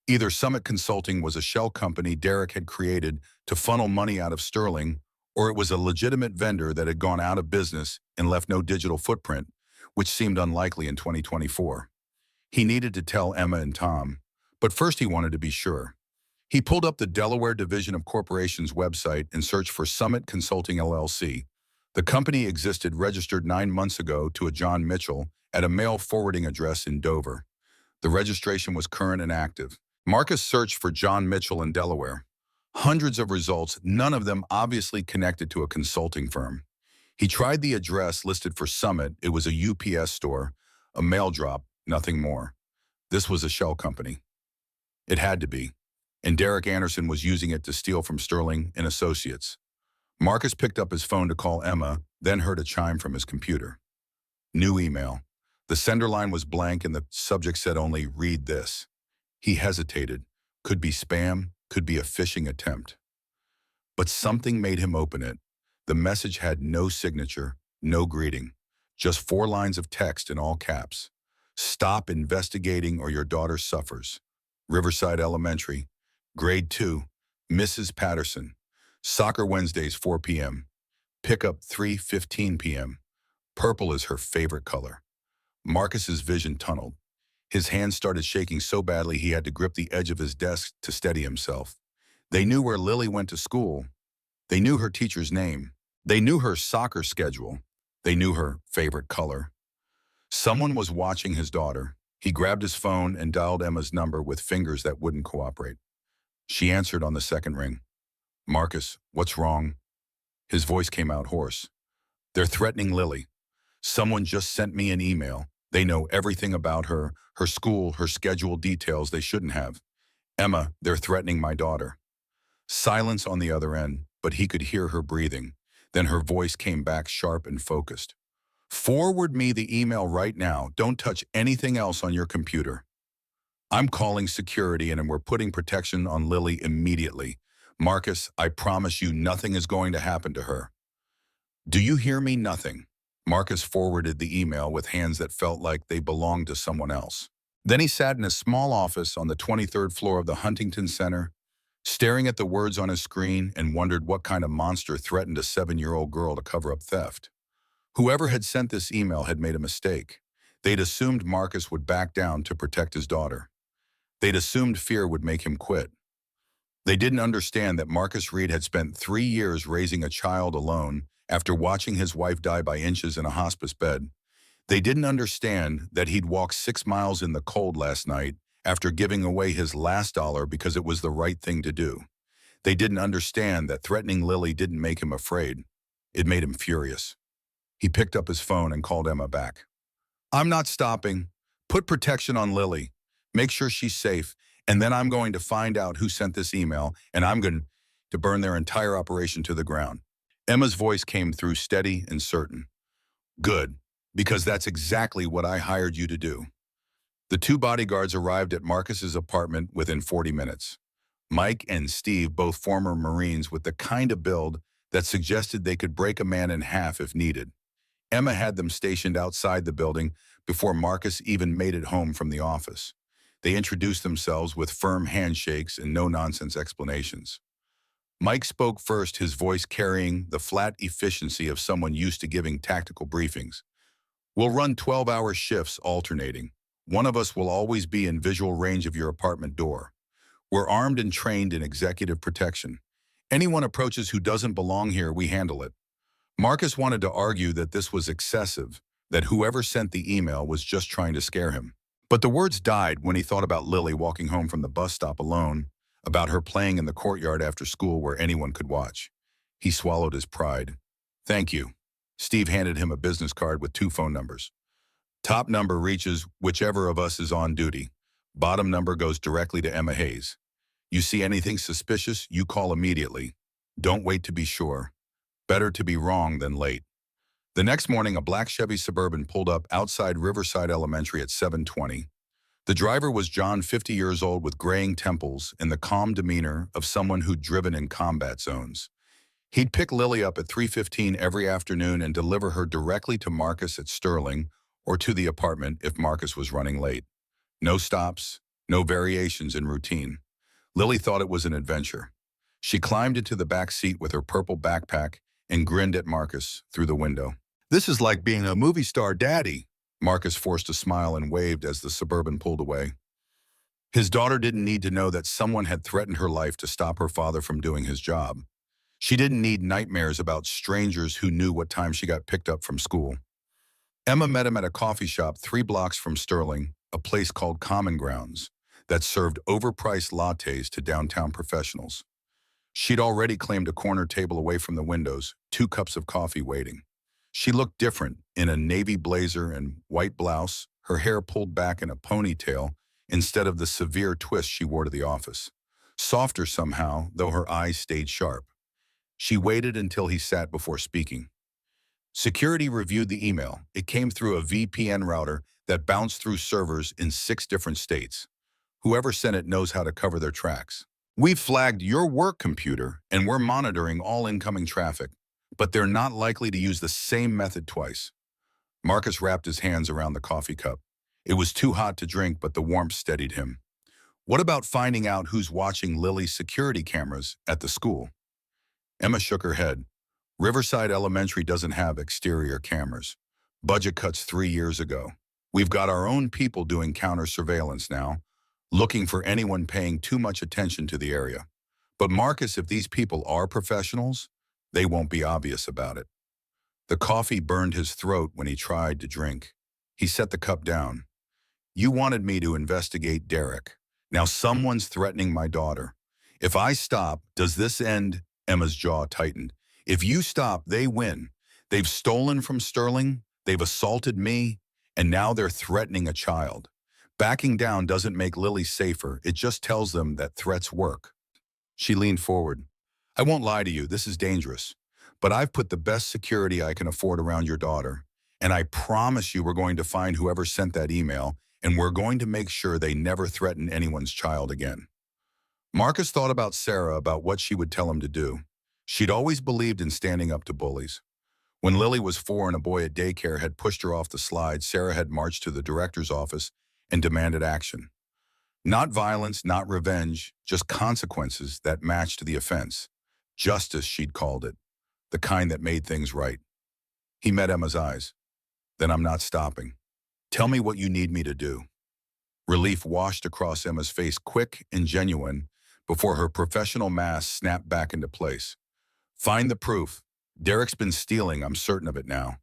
Either Summit Consulting was a shell company Derek had created to funnel money out of Sterling, or it was a legitimate vendor that had gone out of business and left no digital footprint, which seemed unlikely in 2024. He needed to tell Emma and Tom, but first he wanted to be sure. He pulled up the Delaware Division of Corporations website and searched for Summit Consulting LLC. The company existed, registered 9 months ago to a John Mitchell at a mail forwarding address in Dover. The registration was current and active. Marcus searched for John Mitchell in Delaware. Hundreds of results, none of them obviously connected to a consulting firm. He tried the address listed for Summit. It was a UPS store, a mail drop, nothing more. This was a shell company. It had to be. And Derek Anderson was using it to steal from Sterling and Associates. Marcus picked up his phone to call Emma, then heard a chime from his computer. New email. The sender line was blank and the subject said only, "Read this." He hesitated. Could be spam, could be a phishing attempt. But something made him open it. The message had no signature, no greeting, just 4 lines of text in all caps. "Stop investigating or your daughter suffers. Riverside Elementary, Grade 2, Mrs. Patterson. Soccer Wednesdays, 4 p.m. Pickup 3:15 p.m. Purple is her favorite color." Marcus's vision tunneled. His hands started shaking so badly he had to grip the edge of his desk to steady himself. They knew where Lily went to school. They knew her teacher's name. They knew her soccer schedule. They knew her favorite color. Someone was watching his daughter. He grabbed his phone and dialed Emma's number with fingers that wouldn't cooperate. She answered on the second ring. "Marcus, what's wrong?" His voice came out hoarse. They're threatening Lily. Someone just sent me an email. They know everything about her, her school, her schedule details they shouldn't have. Emma, they're threatening my daughter. Silence on the other end, but he could hear her breathing. Then her voice came back sharp and focused. Forward me the email right now. Don't touch anything else on your computer. I'm calling security and we're putting protection on Lily immediately. Marcus, I promise you nothing is going to happen to her. Do you hear me? Nothing. Marcus forwarded the email with hands that felt like they belonged to someone else. Then he sat in a small office on the 23rd floor of the Huntington Center, staring at the words on his screen and wondered what kind of monster threatened a 7-year-old girl to cover up theft. Whoever had sent this email had made a mistake. They'd assumed Marcus would back down to protect his daughter. They'd assumed fear would make him quit. They didn't understand that Marcus Reed had spent 3 years raising a child alone after watching his wife die by inches in a hospice bed. They didn't understand that he'd walked 6 miles in the cold last night after giving away his last dollar because it was the right thing to do. They didn't understand that threatening Lily didn't make him afraid. It made him furious. He picked up his phone and called Emma back. I'm not stopping. Put protection on Lily. Make sure she's safe, and then I'm going to find out who sent this email, and I'm going to burn their entire operation to the ground. Emma's voice came through steady and certain. Good, because that's exactly what I hired you to do. The 2 bodyguards arrived at Marcus's apartment within 40 minutes. Mike and Steve, both former Marines with the kind of build that suggested they could break a man in half if needed. Emma had them stationed outside the building before Marcus even made it home from the office. They introduced themselves with firm handshakes and no-nonsense explanations. Mike spoke first, his voice carrying the flat efficiency of someone used to giving tactical briefings. We'll run 12-hour shifts alternating. One of us will always be in visual range of your apartment door. We're armed and trained in executive protection. Anyone approaches who doesn't belong here, we handle it. Marcus wanted to argue that this was excessive, that whoever sent the email was just trying to scare him. But the words died when he thought about Lily walking home from the bus stop alone, about her playing in the courtyard after school where anyone could watch. He swallowed his pride. Thank you. Steve handed him a business card with 2 phone numbers. Top number reaches whichever of us is on duty. Bottom number goes directly to Emma Hayes. You see anything suspicious, you call immediately. Don't wait to be sure. Better to be wrong than late. The next morning, a black Chevy Suburban pulled up outside Riverside Elementary at 7:20. The driver was John, 50 years old, with graying temples and the calm demeanor of someone who'd driven in combat zones. He'd pick Lily up at 3:15 every afternoon and deliver her directly to Marcus at Sterling or to the apartment if Marcus was running late. No stops, no variations in routine. Lily thought it was an adventure. She climbed into the back seat with her purple backpack and grinned at Marcus through the window. This is like being a movie star, Daddy. Marcus forced a smile and waved as the Suburban pulled away. His daughter didn't need to know that someone had threatened her life to stop her father from doing his job. She didn't need nightmares about strangers who knew what time she got picked up from school. Emma met him at a coffee shop 3 blocks from Sterling, a place called Common Grounds, that served overpriced lattes to downtown professionals. She'd already claimed a corner table away from the windows, 2 cups of coffee waiting. She looked different in a navy blazer and white blouse, her hair pulled back in a ponytail instead of the severe twist she wore to the office. Softer somehow, though her eyes stayed sharp. She waited until he sat before speaking. Security reviewed the email. It came through a VPN router that bounced through servers in 6 different states. Whoever sent it knows how to cover their tracks. We've flagged your work computer and we're monitoring all incoming traffic, but they're not likely to use the same method twice. Marcus wrapped his hands around the coffee cup. It was too hot to drink, but the warmth steadied him. What about finding out who's watching Lily's security cameras at the school? Emma shook her head. Riverside Elementary doesn't have exterior cameras. Budget cuts 3 years ago. We've got our own people doing counter surveillance now, looking for anyone paying too much attention to the area. But Marcus, if these people are professionals, they won't be obvious about it. The coffee burned his throat when he tried to drink. He set the cup down. You wanted me to investigate Derek. Now someone's threatening my daughter. If I stop, does this end? Emma's jaw tightened. If you stop, they win. They've stolen from Sterling, they've assaulted me, and now they're threatening a child. Backing down doesn't make Lily safer, it just tells them that threats work. She leaned forward. I won't lie to you, this is dangerous. But I've put the best security I can afford around your daughter. And I promise you we're going to find whoever sent that email, and we're going to make sure they never threaten anyone's child again. Marcus thought about Sarah, about what she would tell him to do. She'd always believed in standing up to bullies. When Lily was 4 and a boy at daycare had pushed her off the slide, Sarah had marched to the director's office and demanded action. Not violence, not revenge, just consequences that matched the offense. Justice, she'd called it, the kind that made things right. He met Emma's eyes. Then I'm not stopping. Tell me what you need me to do. Relief washed across Emma's face, quick and genuine, before her professional mask snapped back into place. Find the proof. Derek's been stealing, I'm certain of it now.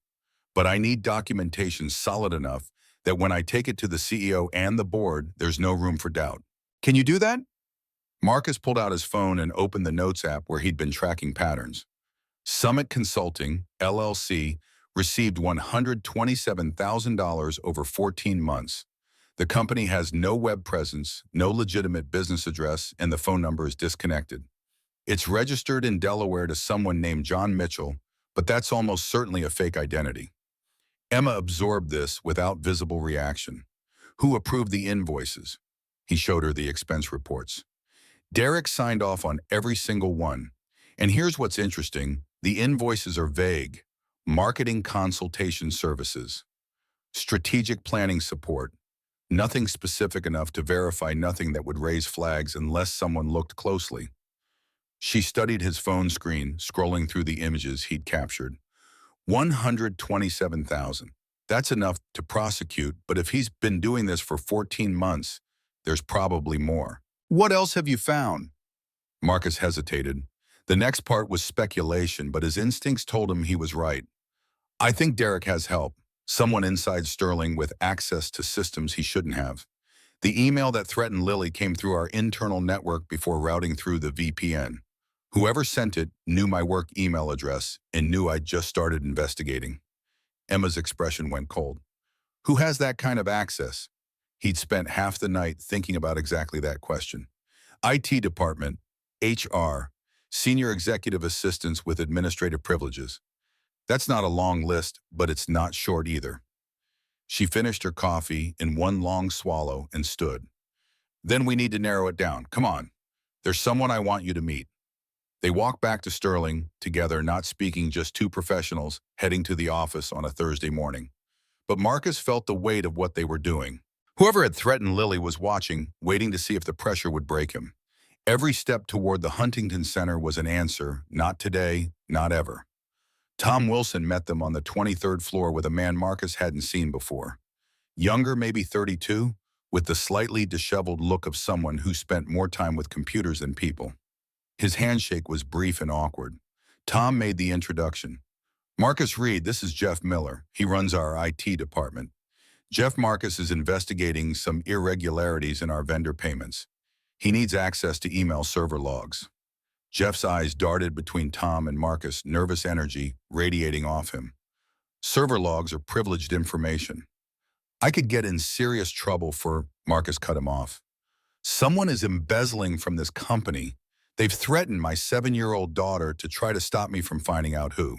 But I need documentation solid enough that when I take it to the CEO and the board, there's no room for doubt. Can you do that? Marcus pulled out his phone and opened the Notes app where he'd been tracking patterns. Summit Consulting, LLC, received $127,000 over 14 months. The company has no web presence, no legitimate business address, and the phone number is disconnected. It's registered in Delaware to someone named John Mitchell, but that's almost certainly a fake identity. Emma absorbed this without visible reaction. Who approved the invoices? He showed her the expense reports. Derek signed off on every single one. And here's what's interesting. The invoices are vague. Marketing consultation services. Strategic planning support. Nothing specific enough to verify, nothing that would raise flags unless someone looked closely. She studied his phone screen, scrolling through the images he'd captured. 127,000. That's enough to prosecute, but if he's been doing this for 14 months, there's probably more. What else have you found? Marcus hesitated. The next part was speculation, but his instincts told him he was right. I think Derek has help. Someone inside Sterling with access to systems he shouldn't have. The email that threatened Lily came through our internal network before routing through the VPN. Whoever sent it knew my work email address and knew I'd just started investigating. Emma's expression went cold. Who has that kind of access? He'd spent half the night thinking about exactly that question. IT department, HR, senior executive assistants with administrative privileges. That's not a long list, but it's not short either. She finished her coffee in one long swallow and stood. Then we need to narrow it down. Come on. There's someone I want you to meet. They walked back to Sterling together, not speaking, just two professionals heading to the office on a Thursday morning. But Marcus felt the weight of what they were doing. Whoever had threatened Lily was watching, waiting to see if the pressure would break him. Every step toward the Huntington Center was an answer, not today, not ever. Tom Wilson met them on the 23rd floor with a man Marcus hadn't seen before. Younger, maybe 32, with the slightly disheveled look of someone who spent more time with computers than people. His handshake was brief and awkward. Tom made the introduction. Marcus Reed, this is Jeff Miller. He runs our IT department. Jeff Marcus is investigating some irregularities in our vendor payments. He needs access to email server logs. Jeff's eyes darted between Tom and Marcus, nervous energy radiating off him. Server logs are privileged information. I could get in serious trouble for, Marcus cut him off. Someone is embezzling from this company. They've threatened my 7-year-old daughter to try to stop me from finding out who.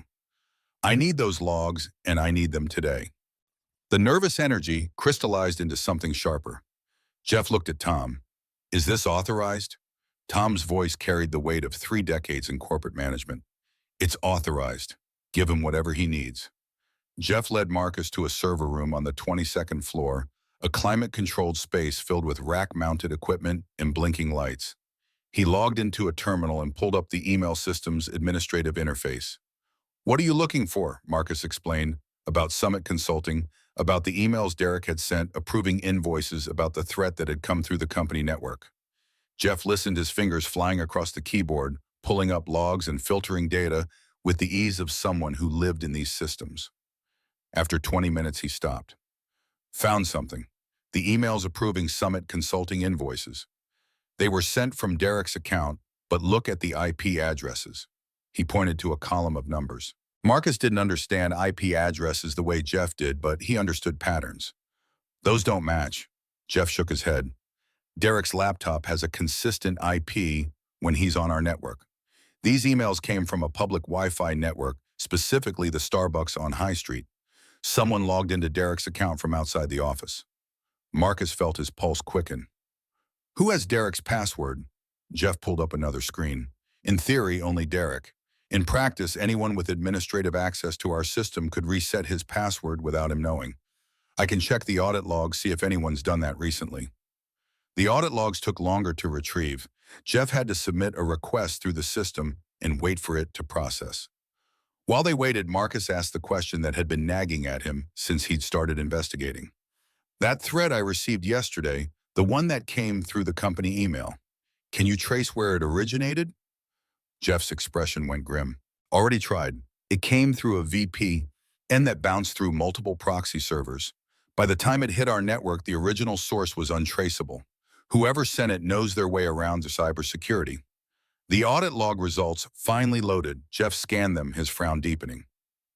I need those logs, and I need them today. The nervous energy crystallized into something sharper. Jeff looked at Tom. Is this authorized? Tom's voice carried the weight of 3 decades in corporate management. It's authorized. Give him whatever he needs. Jeff led Marcus to a server room on the 22nd floor, a climate-controlled space filled with rack-mounted equipment and blinking lights. He logged into a terminal and pulled up the email system's administrative interface. What are you looking for? Marcus explained, about Summit Consulting, about the emails Derek had sent, approving invoices, about the threat that had come through the company network. Jeff listened, his fingers flying across the keyboard, pulling up logs and filtering data with the ease of someone who lived in these systems. After 20 minutes, he stopped. Found something. The emails approving Summit Consulting invoices. They were sent from Derek's account, but look at the IP addresses. He pointed to a column of numbers. Marcus didn't understand IP addresses the way Jeff did, but he understood patterns. Those don't match. Jeff shook his head. Derek's laptop has a consistent IP when he's on our network. These emails came from a public Wi-Fi network, specifically the Starbucks on High Street. Someone logged into Derek's account from outside the office. Marcus felt his pulse quicken. Who has Derek's password? Jeff pulled up another screen. In theory, only Derek. In practice, anyone with administrative access to our system could reset his password without him knowing. I can check the audit logs, see if anyone's done that recently. The audit logs took longer to retrieve. Jeff had to submit a request through the system and wait for it to process. While they waited, Marcus asked the question that had been nagging at him since he'd started investigating. That thread I received yesterday, the one that came through the company email, can you trace where it originated? Jeff's expression went grim. Already tried. It came through a VPN that bounced through multiple proxy servers. By the time it hit our network, the original source was untraceable. Whoever sent it knows their way around the cybersecurity. The audit log results finally loaded. Jeff scanned them, his frown deepening.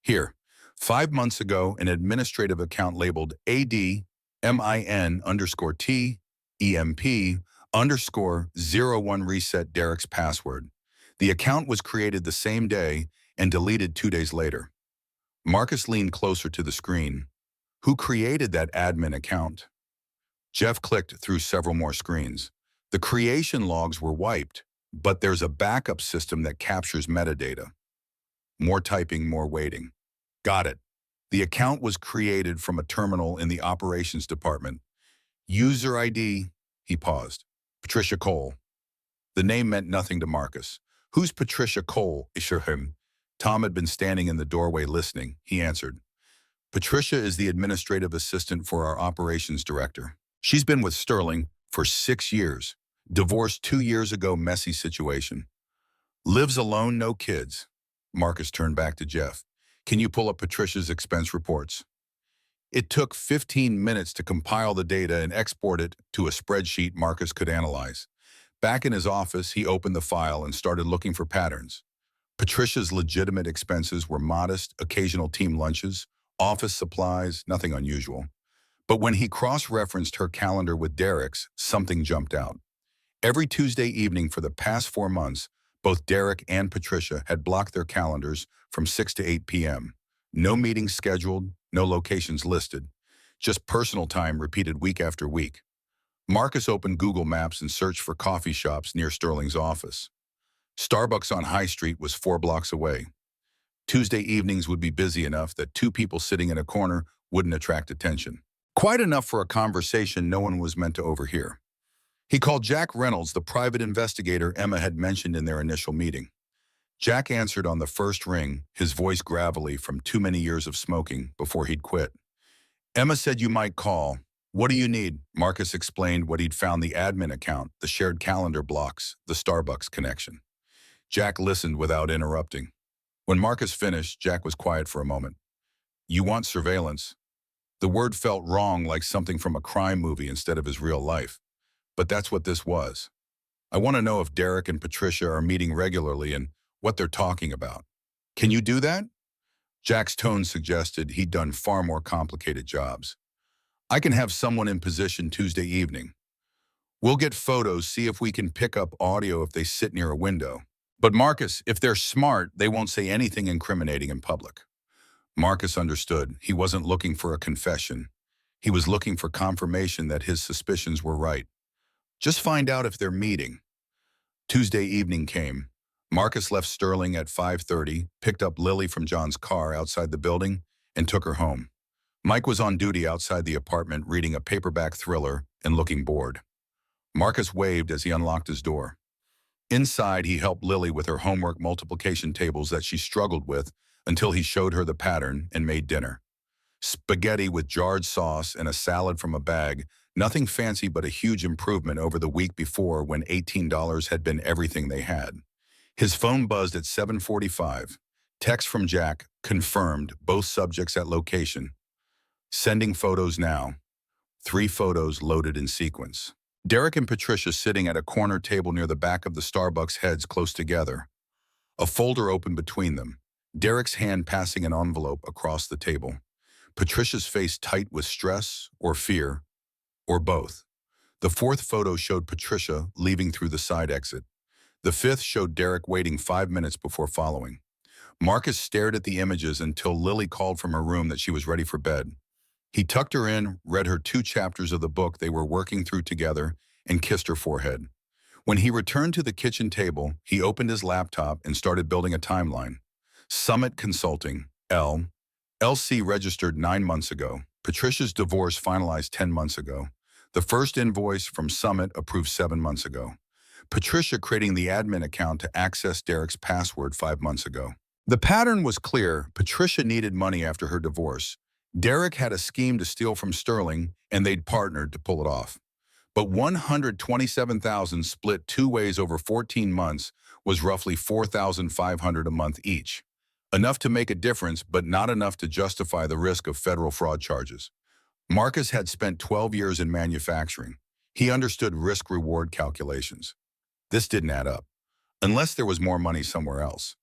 Here, 5 months ago, an administrative account labeled ADMIN_TEMP_01 reset Derek's password. The account was created the same day and deleted 2 days later. Marcus leaned closer to the screen. Who created that admin account? Jeff clicked through several more screens. The creation logs were wiped, but there's a backup system that captures metadata. More typing, more waiting. Got it. The account was created from a terminal in the operations department. User ID, he paused. Patricia Cole. The name meant nothing to Marcus. Who's Patricia Cole? Him. Tom had been standing in the doorway listening. He answered. Patricia is the administrative assistant for our operations director. She's been with Sterling for 6 years. Divorced 2 years ago, messy situation. Lives alone, no kids. Marcus turned back to Jeff. Can you pull up Patricia's expense reports? It took 15 minutes to compile the data and export it to a spreadsheet Marcus could analyze. Back in his office, he opened the file and started looking for patterns. Patricia's legitimate expenses were modest, occasional team lunches, office supplies, nothing unusual. But when he cross-referenced her calendar with Derek's, something jumped out. Every Tuesday evening for the past 4 months, both Derek and Patricia had blocked their calendars from 6 to 8 p.m. No meetings scheduled, no locations listed, just personal time repeated week after week. Marcus opened Google Maps and searched for coffee shops near Sterling's office. Starbucks on High Street was 4 blocks away. Tuesday evenings would be busy enough that 2 people sitting in a corner wouldn't attract attention. Quite enough for a conversation no one was meant to overhear. He called Jack Reynolds, the private investigator Emma had mentioned in their initial meeting. Jack answered on the first ring, his voice gravelly from too many years of smoking before he'd quit. Emma said you might call. What do you need? Marcus explained what he'd found: the admin account, the shared calendar blocks, the Starbucks connection. Jack listened without interrupting. When Marcus finished, Jack was quiet for a moment. You want surveillance? The word felt wrong, like something from a crime movie instead of his real life. But that's what this was. I want to know if Derek and Patricia are meeting regularly and what they're talking about. Can you do that? Jack's tone suggested he'd done far more complicated jobs. I can have someone in position Tuesday evening. We'll get photos, see if we can pick up audio if they sit near a window. But Marcus, if they're smart, they won't say anything incriminating in public. Marcus understood. He wasn't looking for a confession. He was looking for confirmation that his suspicions were right. Just find out if they're meeting. Tuesday evening came. Marcus left Sterling at 5:30, picked up Lily from John's car outside the building, and took her home. Mike was on duty outside the apartment reading a paperback thriller and looking bored. Marcus waved as he unlocked his door. Inside, he helped Lily with her homework multiplication tables that she struggled with until he showed her the pattern and made dinner. Spaghetti with jarred sauce and a salad from a bag, nothing fancy but a huge improvement over the week before when $18 had been everything they had. His phone buzzed at 7:45. Text from Jack confirmed, both subjects at location. Sending photos now. 3 photos loaded in sequence. Derek and Patricia sitting at a corner table near the back of the Starbucks, heads close together. A folder opened between them, Derek's hand passing an envelope across the table. Patricia's face tight with stress or fear, or both. The fourth photo showed Patricia leaving through the side exit. The fifth showed Derek waiting 5 minutes before following. Marcus stared at the images until Lily called from her room that she was ready for bed. He tucked her in, read her 2 chapters of the book they were working through together, and kissed her forehead. When he returned to the kitchen table, he opened his laptop and started building a timeline. Summit Consulting, LC registered 9 months ago. Patricia's divorce finalized 10 months ago. The first invoice from Summit approved 7 months ago. Patricia creating the admin account to access Derek's password 5 months ago. The pattern was clear. Patricia needed money after her divorce. Derek had a scheme to steal from Sterling, and they'd partnered to pull it off. But $127,000 split 2 ways over 14 months was roughly $4,500 a month each. Enough to make a difference, but not enough to justify the risk of federal fraud charges. Marcus had spent 12 years in manufacturing. He understood risk-reward calculations. This didn't add up, unless there was more money somewhere else.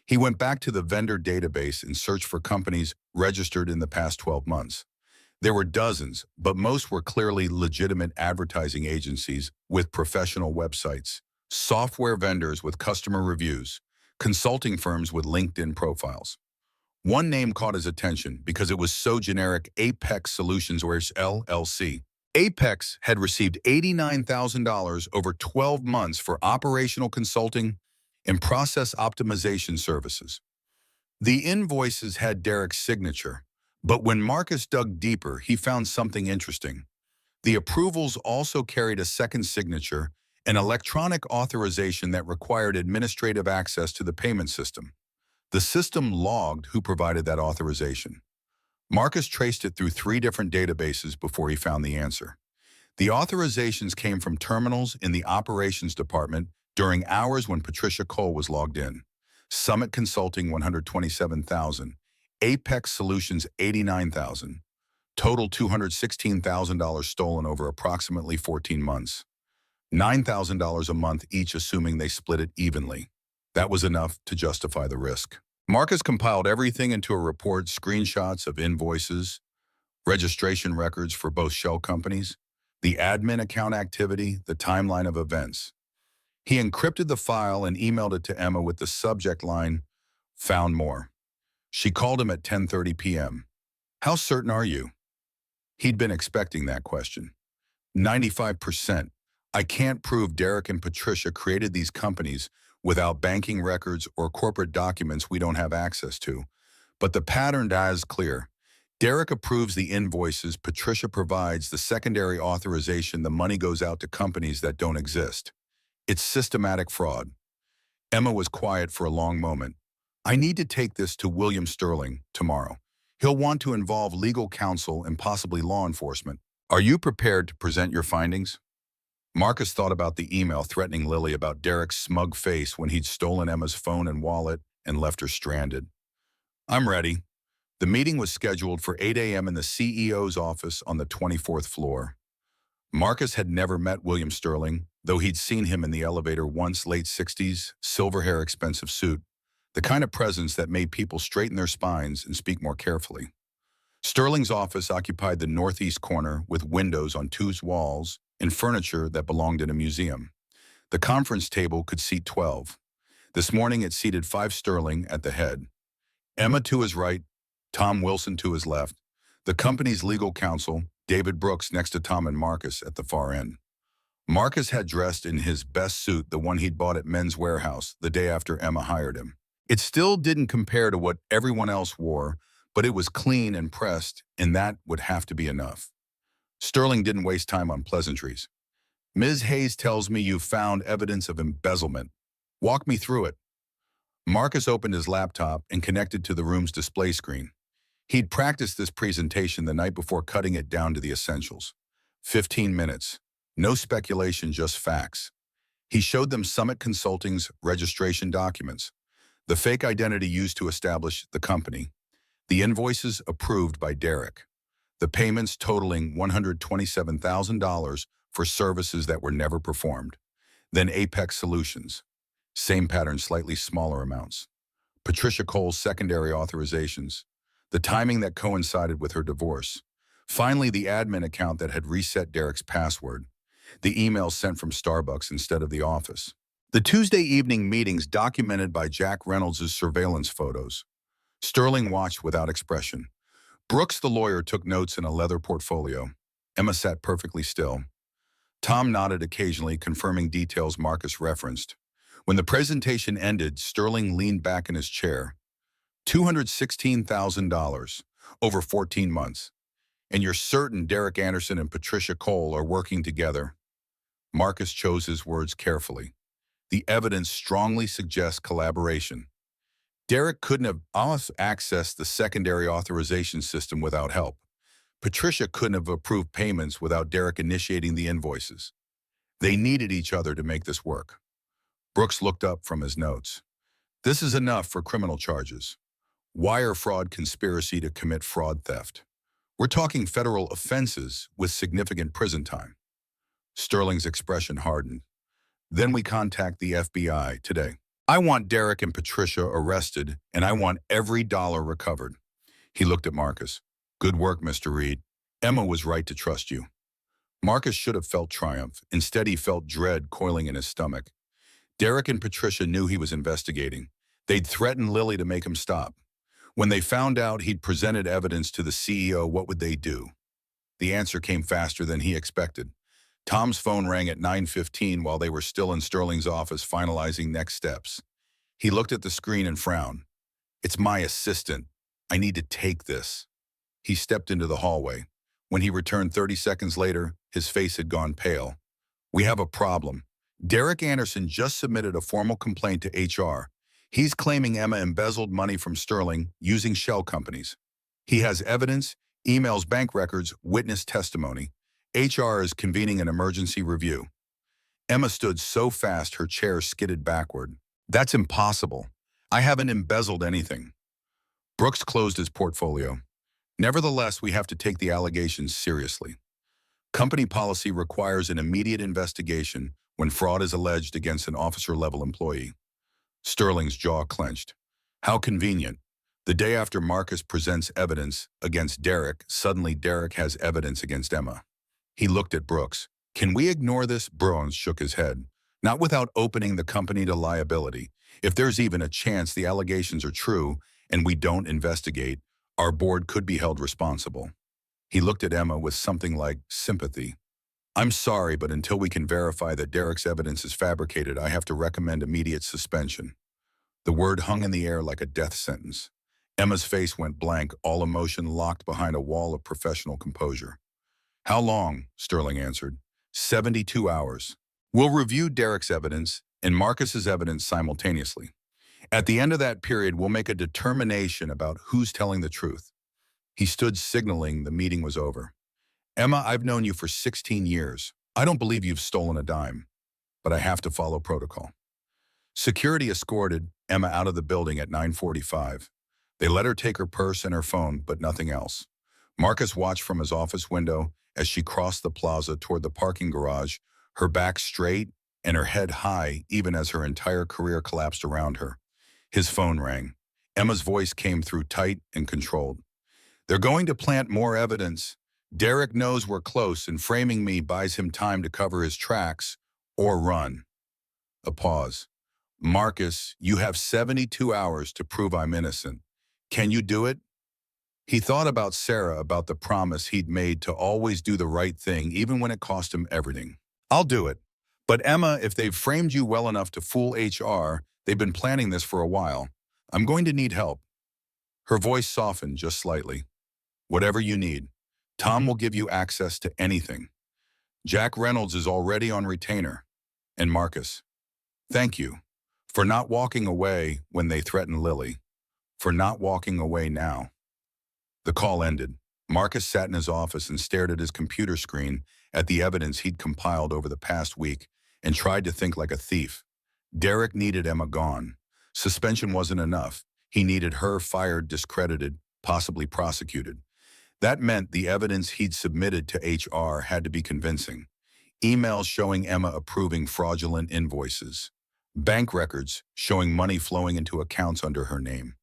He went back to the vendor database and searched for companies registered in the past 12 months. There were dozens, but most were clearly legitimate advertising agencies with professional websites, software vendors with customer reviews, consulting firms with LinkedIn profiles. One name caught his attention because it was so generic: Apex Solutions, or LLC. Apex had received $89,000 over 12 months for operational consulting and process optimization services. The invoices had Derek's signature, but when Marcus dug deeper, he found something interesting. The approvals also carried a second signature, an electronic authorization that required administrative access to the payment system. The system logged who provided that authorization. Marcus traced it through 3 different databases before he found the answer. The authorizations came from terminals in the operations department during hours when Patricia Cole was logged in. Summit Consulting, $127,000. Apex Solutions, $89,000. Total $216,000 stolen over approximately 14 months. $9,000 a month each, assuming they split it evenly. That was enough to justify the risk. Marcus compiled everything into a report: screenshots of invoices, registration records for both shell companies, the admin account activity, the timeline of events. He encrypted the file and emailed it to Emma with the subject line, "Found more." She called him at 10:30 p.m. "How certain are you?" He'd been expecting that question. 95%. "I can't prove Derek and Patricia created these companies without banking records or corporate documents we don't have access to. But the pattern is clear. Derek approves the invoices, Patricia provides the secondary authorization, the money goes out to companies that don't exist. It's systematic fraud." Emma was quiet for a long moment. "I need to take this to William Sterling tomorrow. He'll want to involve legal counsel and possibly law enforcement. Are you prepared to present your findings?" Marcus thought about the email threatening Lily about Derek's smug face when he'd stolen Emma's phone and wallet and left her stranded. "I'm ready." The meeting was scheduled for 8 a.m. in the CEO's office on the 24th floor. Marcus had never met William Sterling, though he'd seen him in the elevator once. Late 60s, silver hair, expensive suit, the kind of presence that made people straighten their spines and speak more carefully. Sterling's office occupied the northeast corner with windows on 2 walls and furniture that belonged in a museum. The conference table could seat 12. This morning it seated 5 Sterling at the head. Emma to his right, Tom Wilson to his left, the company's legal counsel, David Brooks, next to Tom and Marcus at the far end. Marcus had dressed in his best suit, the one he'd bought at Men's Warehouse the day after Emma hired him. It still didn't compare to what everyone else wore, but it was clean and pressed, and that would have to be enough. Sterling didn't waste time on pleasantries. "Ms. Hayes tells me you found evidence of embezzlement. Walk me through it." Marcus opened his laptop and connected to the room's display screen. He'd practiced this presentation the night before, cutting it down to the essentials. 15 minutes. No speculation, just facts. He showed them Summit Consulting's registration documents, the fake identity used to establish the company, the invoices approved by Derek, the payments totaling $127,000 for services that were never performed, then Apex Solutions. Same pattern, slightly smaller amounts. Patricia Cole's secondary authorizations. The timing that coincided with her divorce. Finally, the admin account that had reset Derek's password. The email sent from Starbucks instead of the office. The Tuesday evening meetings documented by Jack Reynolds' surveillance photos. Sterling watched without expression. Brooks, the lawyer, took notes in a leather portfolio. Emma sat perfectly still. Tom nodded occasionally, confirming details Marcus referenced. When the presentation ended, Sterling leaned back in his chair. $216,000 over 14 months. And you're certain Derek Anderson and Patricia Cole are working together? Marcus chose his words carefully. The evidence strongly suggests collaboration. Derek couldn't have accessed the secondary authorization system without help. Patricia couldn't have approved payments without Derek initiating the invoices. They needed each other to make this work. Brooks looked up from his notes. This is enough for criminal charges. Wire fraud conspiracy to commit fraud theft. We're talking federal offenses with significant prison time. Sterling's expression hardened. Then we contact the FBI today. I want Derek and Patricia arrested, and I want every dollar recovered. He looked at Marcus. Good work, Mr. Reed. Emma was right to trust you. Marcus should have felt triumph. Instead, he felt dread coiling in his stomach. Derek and Patricia knew he was investigating. They'd threatened Lily to make him stop. When they found out he'd presented evidence to the CEO, what would they do? The answer came faster than he expected. Tom's phone rang at 9:15 while they were still in Sterling's office finalizing next steps. He looked at the screen and frowned. It's my assistant. I need to take this. He stepped into the hallway. When he returned 30 seconds later, his face had gone pale. We have a problem. Derek Anderson just submitted a formal complaint to HR. He's claiming Emma embezzled money from Sterling using shell companies. He has evidence, emails, bank records, witness testimony. HR is convening an emergency review. Emma stood so fast her chair skidded backward. That's impossible. I haven't embezzled anything. Brooks closed his portfolio. Nevertheless, we have to take the allegations seriously. Company policy requires an immediate investigation when fraud is alleged against an officer-level employee. Sterling's jaw clenched. How convenient. The day after Marcus presents evidence against Derek, suddenly Derek has evidence against Emma. He looked at Brooks. Can we ignore this? Brooks shook his head. Not without opening the company to liability. If there's even a chance the allegations are true and we don't investigate, our board could be held responsible. He looked at Emma with something like sympathy. I'm sorry, but until we can verify that Derek's evidence is fabricated, I have to recommend immediate suspension. The word hung in the air like a death sentence. Emma's face went blank, all emotion locked behind a wall of professional composure. How long? Sterling answered. 72 hours. We'll review Derek's evidence and Marcus's evidence simultaneously. At the end of that period, we'll make a determination about who's telling the truth. He stood, signaling the meeting was over. Emma, I've known you for 16 years. I don't believe you've stolen a dime, but I have to follow protocol. Security escorted Emma out of the building at 9:45. They let her take her purse and her phone, but nothing else. Marcus watched from his office window as she crossed the plaza toward the parking garage, her back straight and her head high, even as her entire career collapsed around her. His phone rang. Emma's voice came through tight and controlled. They're going to plant more evidence. Derek knows we're close, and framing me buys him time to cover his tracks or run. A pause. Marcus, you have 72 hours to prove I'm innocent. Can you do it? He thought about Sarah, about the promise he'd made to always do the right thing, even when it cost him everything. I'll do it. But Emma, if they've framed you well enough to fool HR, they've been planning this for a while. I'm going to need help. Her voice softened just slightly. Whatever you need. Tom will give you access to anything. Jack Reynolds is already on retainer. And Marcus, thank you for not walking away when they threatened Lily, for not walking away now. The call ended. Marcus sat in his office and stared at his computer screen at the evidence he'd compiled over the past week and tried to think like a thief. Derek needed Emma gone. Suspension wasn't enough. He needed her fired, discredited, possibly prosecuted. That meant the evidence he'd submitted to HR had to be convincing. Emails showing Emma approving fraudulent invoices. bank records showing money flowing into accounts under her name,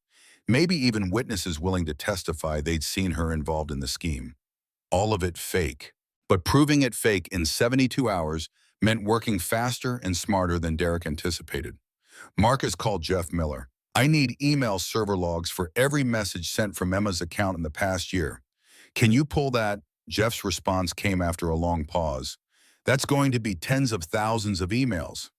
maybe even witnesses willing to testify they'd seen her involved in the scheme. All of it fake. But proving it fake in 72 hours meant working faster and smarter than Derek anticipated. Marcus called Jeff Miller. I need email server logs for every message sent from Emma's account in the past year. Can you pull that? Jeff's response came after a long pause. That's going to be tens of thousands of emails.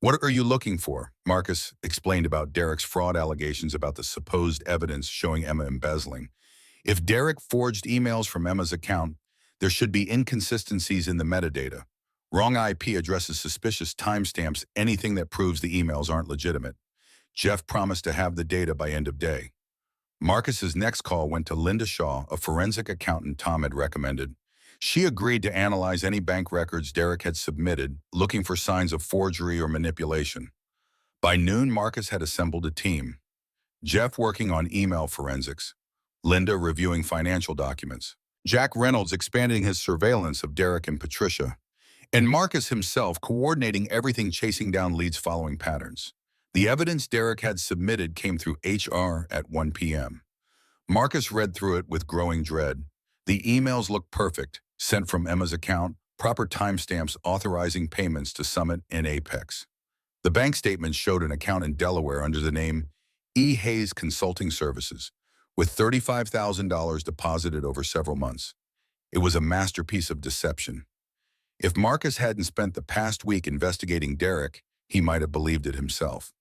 What are you looking for? Marcus explained about Derek's fraud allegations about the supposed evidence showing Emma embezzling. If Derek forged emails from Emma's account, there should be inconsistencies in the metadata. Wrong IP addresses, suspicious timestamps, anything that proves the emails aren't legitimate. Jeff promised to have the data by end of day. Marcus's next call went to Linda Shaw, a forensic accountant Tom had recommended. She agreed to analyze any bank records Derek had submitted, looking for signs of forgery or manipulation. By noon, Marcus had assembled a team. Jeff working on email forensics, Linda reviewing financial documents, Jack Reynolds expanding his surveillance of Derek and Patricia, and Marcus himself coordinating everything, chasing down leads following patterns. The evidence Derek had submitted came through HR at 1 p.m. Marcus read through it with growing dread. The emails looked perfect, sent from Emma's account, proper timestamps authorizing payments to Summit and Apex. The bank statements showed an account in Delaware under the name E. Hayes Consulting Services, with $35,000 deposited over several months. It was a masterpiece of deception. If Marcus hadn't spent the past week investigating Derek, he might have believed it himself.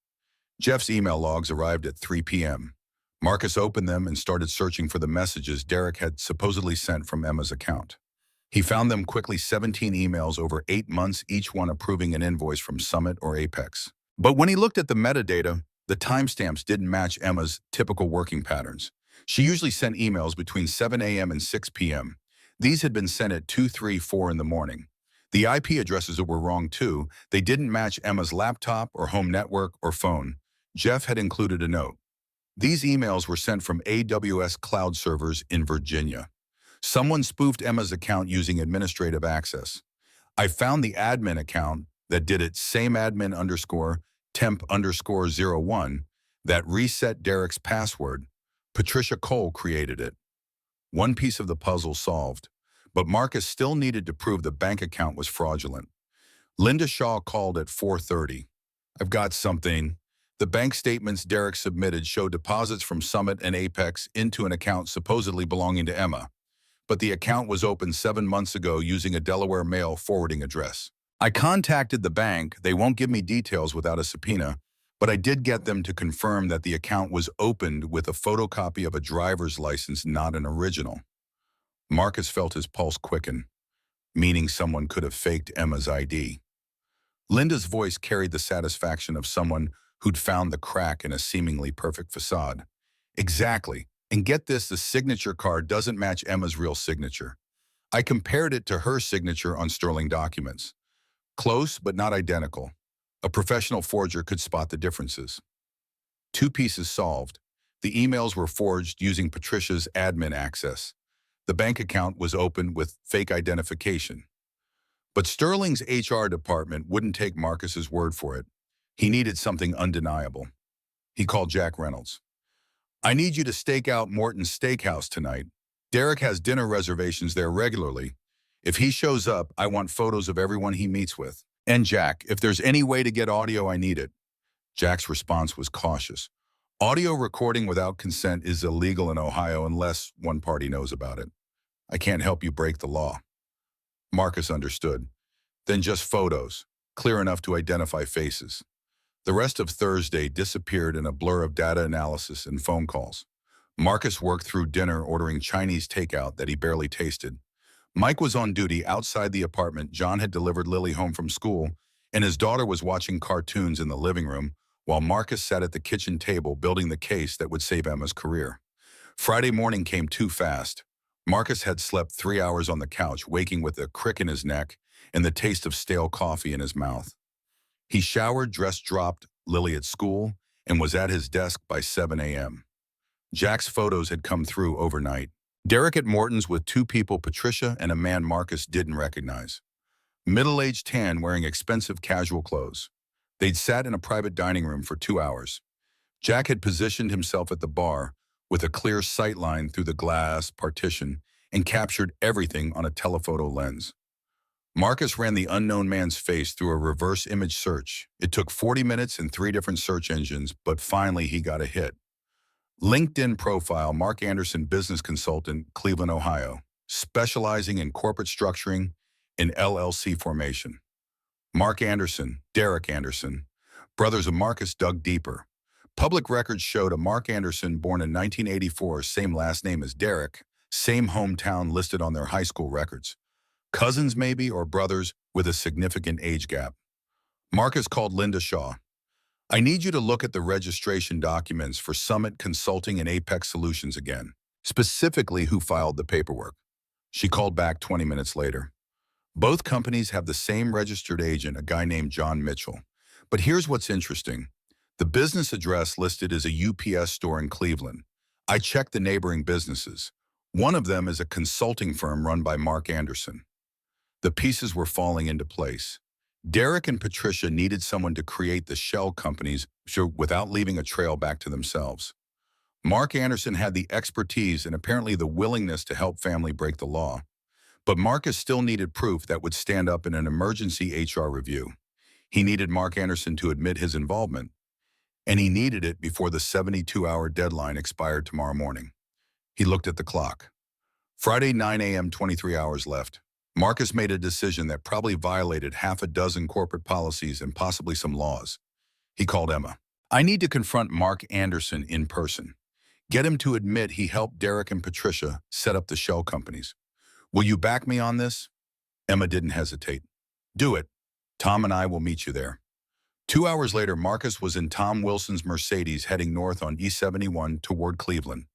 Jeff's email logs arrived at 3 p.m. Marcus opened them and started searching for the messages Derek had supposedly sent from Emma's account. He found them quickly: 17 emails over 8 months, each one approving an invoice from Summit or Apex. But when he looked at the metadata, the timestamps didn't match Emma's typical working patterns. She usually sent emails between 7 a.m. and 6 p.m. These had been sent at 2, 3, 4 in the morning. The IP addresses were wrong too. They didn't match Emma's laptop or home network or phone. Jeff had included a note. These emails were sent from AWS cloud servers in Virginia. Someone spoofed Emma's account using administrative access. I found the admin account that did it, same admin _ temp _ 01, that reset Derek's password. Patricia Cole created it. One piece of the puzzle solved, but Marcus still needed to prove the bank account was fraudulent. Linda Shaw called at 4:30. I've got something. The bank statements Derek submitted show deposits from Summit and Apex into an account supposedly belonging to Emma, but the account was opened 7 months ago using a Delaware mail forwarding address. I contacted the bank. They won't give me details without a subpoena, but I did get them to confirm that the account was opened with a photocopy of a driver's license, not an original. Marcus felt his pulse quicken, meaning someone could have faked Emma's ID. Linda's voice carried the satisfaction of someone who'd found the crack in a seemingly perfect facade. Exactly. And get this, the signature card doesn't match Emma's real signature. I compared it to her signature on sterling documents. Close, but not identical. A professional forger could spot the differences. 2 pieces solved. The emails were forged using Patricia's admin access. The bank account was opened with fake identification. But Sterling's HR department wouldn't take Marcus's word for it. He needed something undeniable. He called Jack Reynolds. I need you to stake out Morton's Steakhouse tonight. Derek has dinner reservations there regularly. If he shows up, I want photos of everyone he meets with. And Jack, if there's any way to get audio, I need it. Jack's response was cautious. Audio recording without consent is illegal in Ohio unless one party knows about it. I can't help you break the law. Marcus understood. Then just photos, clear enough to identify faces. The rest of Thursday disappeared in a blur of data analysis and phone calls. Marcus worked through dinner, ordering Chinese takeout that he barely tasted. Mike was on duty outside the apartment. John had delivered Lily home from school, and his daughter was watching cartoons in the living room, while Marcus sat at the kitchen table building the case that would save Emma's career. Friday morning came too fast. Marcus had slept 3 hours on the couch, waking with a crick in his neck and the taste of stale coffee in his mouth. He showered, dress dropped Lily at school, and was at his desk by 7 a.m. Jack's photos had come through overnight. Derek at Morton's with 2 people, Patricia and a man Marcus didn't recognize. Middle-aged, tan, wearing expensive casual clothes. They'd sat in a private dining room for 2 hours. Jack had positioned himself at the bar with a clear sight line through the glass partition and captured everything on a telephoto lens. Marcus ran the unknown man's face through a reverse image search. It took 40 minutes and 3 different search engines, but finally he got a hit. LinkedIn profile, Mark Anderson, business consultant, Cleveland, Ohio, specializing in corporate structuring and LLC formation. Mark Anderson, Derek Anderson, brothers of Marcus, dug deeper. Public records showed a Mark Anderson born in 1984, same last name as Derek, same hometown listed on their high school records. Cousins maybe, or brothers with a significant age gap. Marcus called Linda Shaw. I need you to look at the registration documents for Summit Consulting and Apex Solutions again, specifically who filed the paperwork. She called back 20 minutes later. Both companies have the same registered agent, a guy named John Mitchell. But here's what's interesting. The business address listed is a UPS store in Cleveland. I checked the neighboring businesses. One of them is a consulting firm run by Mark Anderson. The pieces were falling into place. Derek and Patricia needed someone to create the shell companies without leaving a trail back to themselves. Mark Anderson had the expertise and apparently the willingness to help family break the law. But Marcus still needed proof that would stand up in an emergency HR review. He needed Mark Anderson to admit his involvement, and he needed it before the 72-hour deadline expired tomorrow morning. He looked at the clock. Friday, 9 a.m., 23 hours left. Marcus made a decision that probably violated half a dozen corporate policies and possibly some laws. He called Emma. I need to confront Mark Anderson in person. Get him to admit he helped Derek and Patricia set up the shell companies. Will you back me on this? Emma didn't hesitate. Do it. Tom and I will meet you there. 2 hours later, Marcus was in Tom Wilson's Mercedes heading north on E71 toward Cleveland.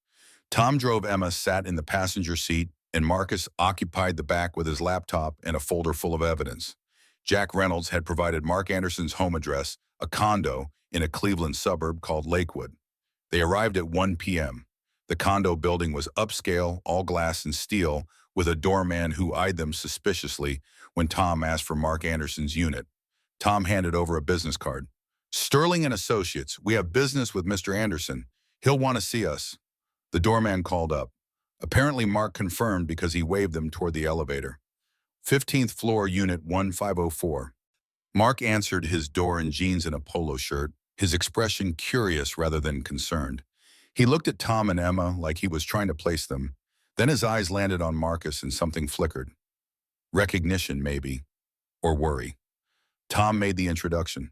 Tom drove, Emma sat in the passenger seat, and Marcus occupied the back with his laptop and a folder full of evidence. Jack Reynolds had provided Mark Anderson's home address, a condo in a Cleveland suburb called Lakewood. They arrived at 1 p.m. The condo building was upscale, all glass and steel, with a doorman who eyed them suspiciously when Tom asked for Mark Anderson's unit. Tom handed over a business card. Sterling and Associates, we have business with Mr. Anderson. He'll want to see us. The doorman called up. Apparently Mark confirmed because he waved them toward the elevator. 15th floor, unit 1504. Mark answered his door in jeans and a polo shirt, his expression curious rather than concerned. He looked at Tom and Emma like he was trying to place them. Then his eyes landed on Marcus and something flickered. Recognition, maybe, or worry. Tom made the introduction.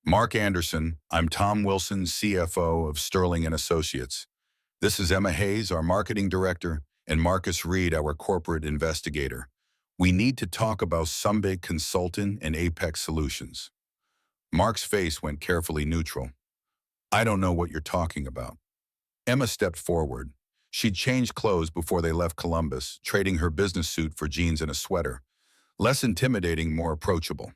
Mark Anderson, I'm Tom Wilson, CFO of Sterling and Associates. This is Emma Hayes, our marketing director, and Marcus Reed, our corporate investigator. We need to talk about Summit Consulting and Apex Solutions. Mark's face went carefully neutral. I don't know what you're talking about. Emma stepped forward. She'd changed clothes before they left Columbus, trading her business suit for jeans and a sweater. Less intimidating, more approachable.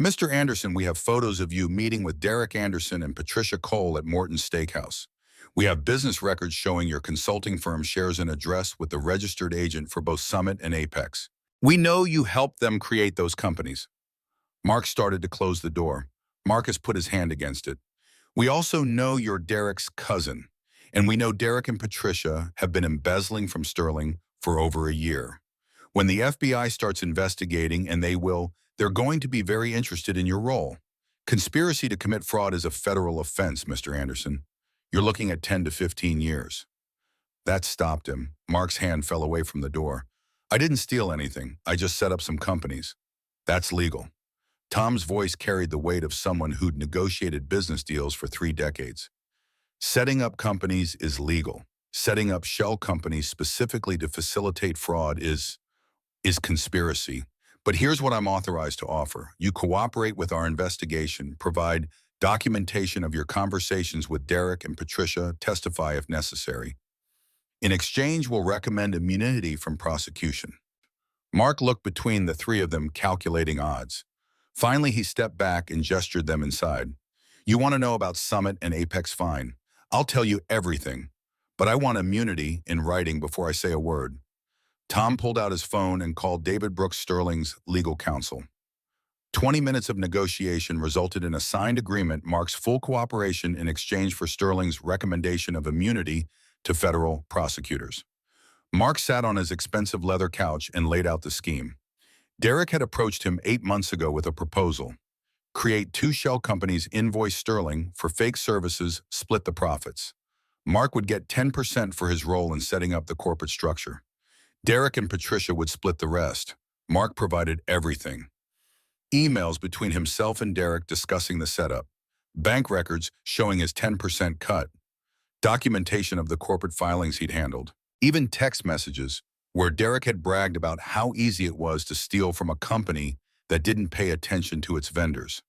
Mr. Anderson, we have photos of you meeting with Derek Anderson and Patricia Cole at Morton's Steakhouse. We have business records showing your consulting firm shares an address with the registered agent for both Summit and Apex. We know you helped them create those companies. Mark started to close the door. Marcus put his hand against it. We also know you're Derek's cousin, and we know Derek and Patricia have been embezzling from Sterling for over a year. When the FBI starts investigating, and they're going to be very interested in your role. Conspiracy to commit fraud is a federal offense, Mr. Anderson. You're looking at 10 to 15 years. That stopped him. Mark's hand fell away from the door. I didn't steal anything. I just set up some companies. That's legal. Tom's voice carried the weight of someone who'd negotiated business deals for 3 decades. Setting up companies is legal. Setting up shell companies specifically to facilitate fraud is conspiracy. But here's what I'm authorized to offer. You cooperate with our investigation, provide documentation of your conversations with Derek and Patricia, testify if necessary. In exchange, we'll recommend immunity from prosecution. Mark looked between the 3 of them, calculating odds. Finally, he stepped back and gestured them inside. You want to know about Summit and Apex? Fine. I'll tell you everything, but I want immunity in writing before I say a word. Tom pulled out his phone and called David Brooks, Sterling's legal counsel. 20 minutes of negotiation resulted in a signed agreement Mark's full cooperation in exchange for Sterling's recommendation of immunity to federal prosecutors. Mark sat on his expensive leather couch and laid out the scheme. Derek had approached him 8 months ago with a proposal. Create two shell companies, invoice Sterling for fake services, split the profits. Mark would get 10% for his role in setting up the corporate structure. Derek and Patricia would split the rest. Mark provided everything. Emails between himself and Derek discussing the setup. Bank records showing his 10% cut. Documentation of the corporate filings he'd handled. Even text messages where Derek had bragged about how easy it was to steal from a company that didn't pay attention to its vendors.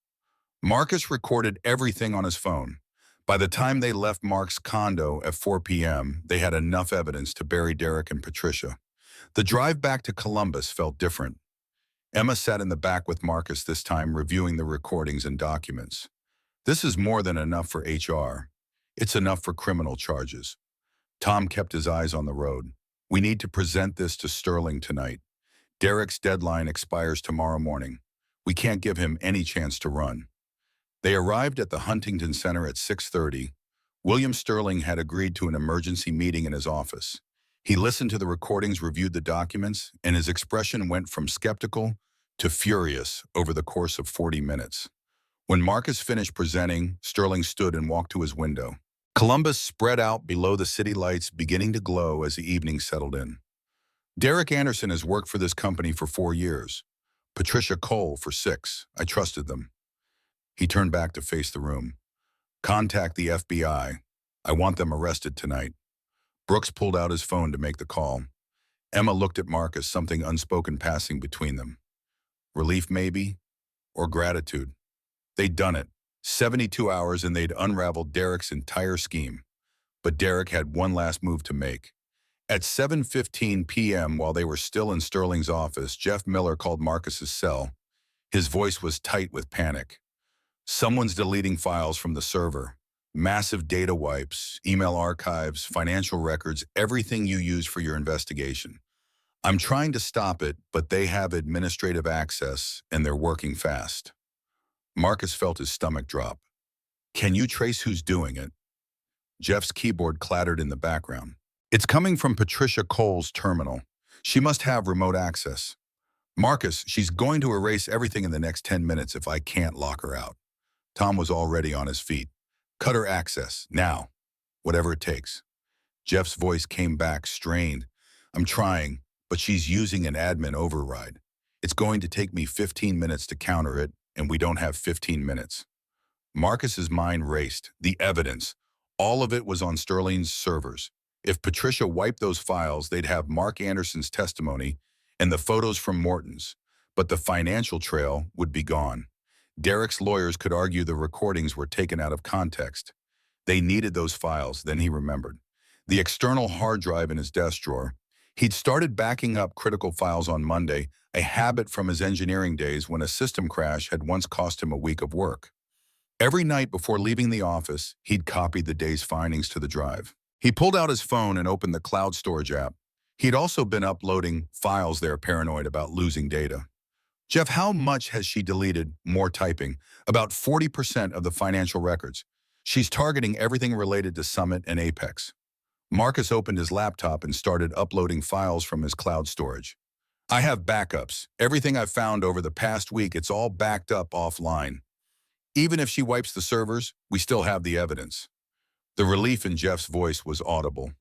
Marcus recorded everything on his phone. By the time they left Mark's condo at 4 p.m., they had enough evidence to bury Derek and Patricia. The drive back to Columbus felt different. Emma sat in the back with Marcus this time, reviewing the recordings and documents. This is more than enough for HR. It's enough for criminal charges. Tom kept his eyes on the road. We need to present this to Sterling tonight. Derek's deadline expires tomorrow morning. We can't give him any chance to run. They arrived at the Huntington Center at 6:30. William Sterling had agreed to an emergency meeting in his office. He listened to the recordings, reviewed the documents, and his expression went from skeptical to furious over the course of 40 minutes. When Marcus finished presenting, Sterling stood and walked to his window. Columbus spread out below, the city lights beginning to glow as the evening settled in. Derek Anderson has worked for this company for 4 years. Patricia Cole for 6. I trusted them. He turned back to face the room. Contact the FBI. I want them arrested tonight. Brooks pulled out his phone to make the call. Emma looked at Marcus, something unspoken passing between them. Relief maybe? Or gratitude? They'd done it. 72 hours and they'd unraveled Derek's entire scheme. But Derek had one last move to make. At 7:15 p.m., while they were still in Sterling's office, Jeff Miller called Marcus's cell. His voice was tight with panic. Someone's deleting files from the server. Massive data wipes, email archives, financial records, everything you use for your investigation. I'm trying to stop it, but they have administrative access and they're working fast. Marcus felt his stomach drop. Can you trace who's doing it? Jeff's keyboard clattered in the background. It's coming from Patricia Cole's terminal. She must have remote access. Marcus, she's going to erase everything in the next 10 minutes if I can't lock her out. Tom was already on his feet. Cut her access, now. Whatever it takes. Jeff's voice came back, strained. I'm trying, but she's using an admin override. It's going to take me 15 minutes to counter it, and we don't have 15 minutes. Marcus's mind raced. The evidence. All of it was on Sterling's servers. If Patricia wiped those files, they'd have Mark Anderson's testimony and the photos from Morton's, but the financial trail would be gone. Derek's lawyers could argue the recordings were taken out of context. They needed those files, then he remembered. The external hard drive in his desk drawer. He'd started backing up critical files on Monday, a habit from his engineering days when a system crash had once cost him a week of work. Every night before leaving the office, he'd copied the day's findings to the drive. He pulled out his phone and opened the cloud storage app. He'd also been uploading files there, paranoid about losing data. Jeff, how much has she deleted? More typing. About 40% of the financial records. She's targeting everything related to Summit and Apex. Marcus opened his laptop and started uploading files from his cloud storage. I have backups. Everything I've found over the past week, it's all backed up offline. Even if she wipes the servers, we still have the evidence. The relief in Jeff's voice was audible.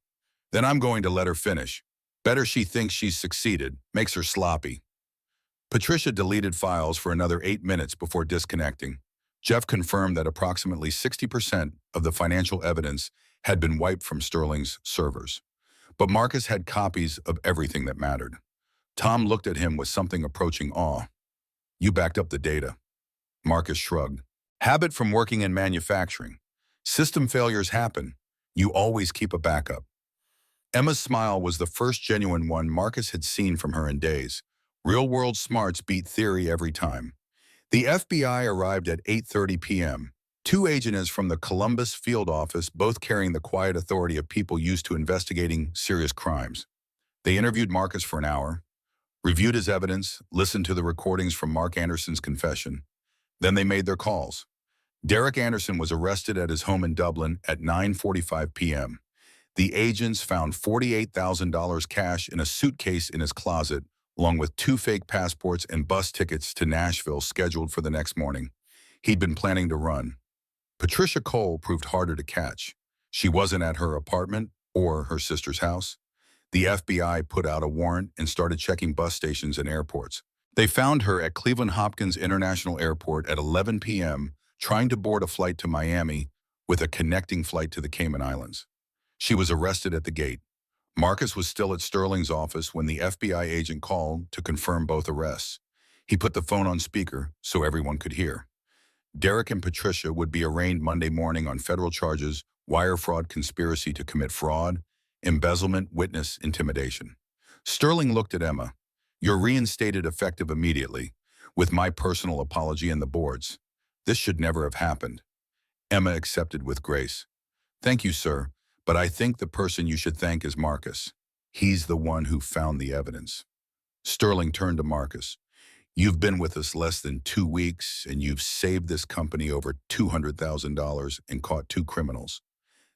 Then I'm going to let her finish. Better she thinks she's succeeded, makes her sloppy. Patricia deleted files for another 8 minutes before disconnecting. Jeff confirmed that approximately 60% of the financial evidence had been wiped from Sterling's servers. But Marcus had copies of everything that mattered. Tom looked at him with something approaching awe. You backed up the data. Marcus shrugged. Habit from working in manufacturing. System failures happen. You always keep a backup. Emma's smile was the first genuine one Marcus had seen from her in days. Real-world smarts beat theory every time. The FBI arrived at 8:30 p.m. 2 agents from the Columbus field office, both carrying the quiet authority of people used to investigating serious crimes. They interviewed Marcus for an hour. reviewed his evidence, listened to the recordings from Mark Anderson's confession. Then they made their calls. Derek Anderson was arrested at his home in Dublin at 9:45 p.m. The agents found $48,000 cash in a suitcase in his closet, along with 2 fake passports and bus tickets to Nashville scheduled for the next morning. He'd been planning to run. Patricia Cole proved harder to catch. She wasn't at her apartment or her sister's house. The FBI put out a warrant and started checking bus stations and airports. They found her at Cleveland Hopkins International Airport at 11 p.m., trying to board a flight to Miami with a connecting flight to the Cayman Islands. She was arrested at the gate. Marcus was still at Sterling's office when the FBI agent called to confirm both arrests. He put the phone on speaker so everyone could hear. Derek and Patricia would be arraigned Monday morning on federal charges: wire fraud, conspiracy to commit fraud, embezzlement, witness intimidation. Sterling looked at Emma. "You're reinstated effective immediately, with my personal apology and the board's. This should never have happened." Emma accepted with grace. "Thank you, sir, but I think the person you should thank is Marcus. He's the one who found the evidence." Sterling turned to Marcus. "You've been with us less than 2 weeks, and you've saved this company over $200,000 and caught 2 criminals.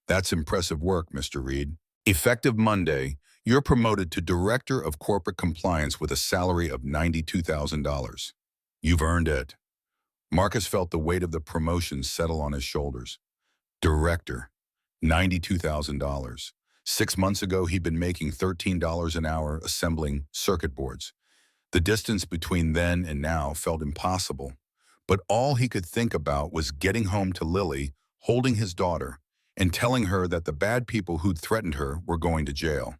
That's impressive work, Mr. Reed. Effective Monday, you're promoted to Director of Corporate Compliance with a salary of $92,000. You've earned it." Marcus felt the weight of the promotion settle on his shoulders. Director, $92,000. 6 months ago, he'd been making $13 an hour assembling circuit boards. The distance between then and now felt impossible, but all he could think about was getting home to Lily, holding his daughter, and telling her that the bad people who'd threatened her were going to jail.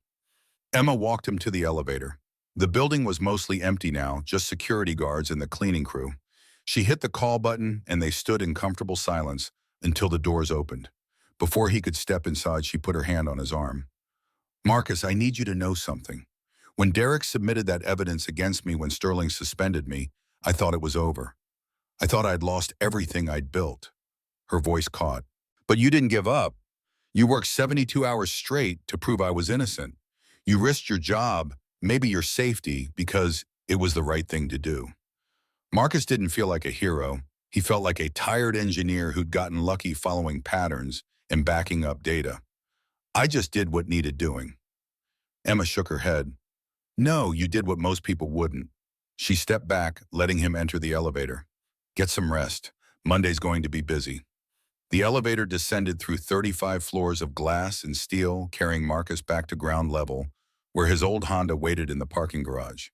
Emma walked him to the elevator. The building was mostly empty now, just security guards and the cleaning crew. She hit the call button, and they stood in comfortable silence until the doors opened. Before he could step inside, she put her hand on his arm. "Marcus, I need you to know something. When Derek submitted that evidence against me when Sterling suspended me, I thought it was over. I thought I'd lost everything I'd built." Her voice caught. "But you didn't give up. You worked 72 hours straight to prove I was innocent. You risked your job, maybe your safety, because it was the right thing to do." Marcus didn't feel like a hero. He felt like a tired engineer who'd gotten lucky following patterns and backing up data. "I just did what needed doing." Emma shook her head. "No, you did what most people wouldn't." She stepped back, letting him enter the elevator. "Get some rest. Monday's going to be busy." The elevator descended through 35 floors of glass and steel, carrying Marcus back to ground level, where his old Honda waited in the parking garage.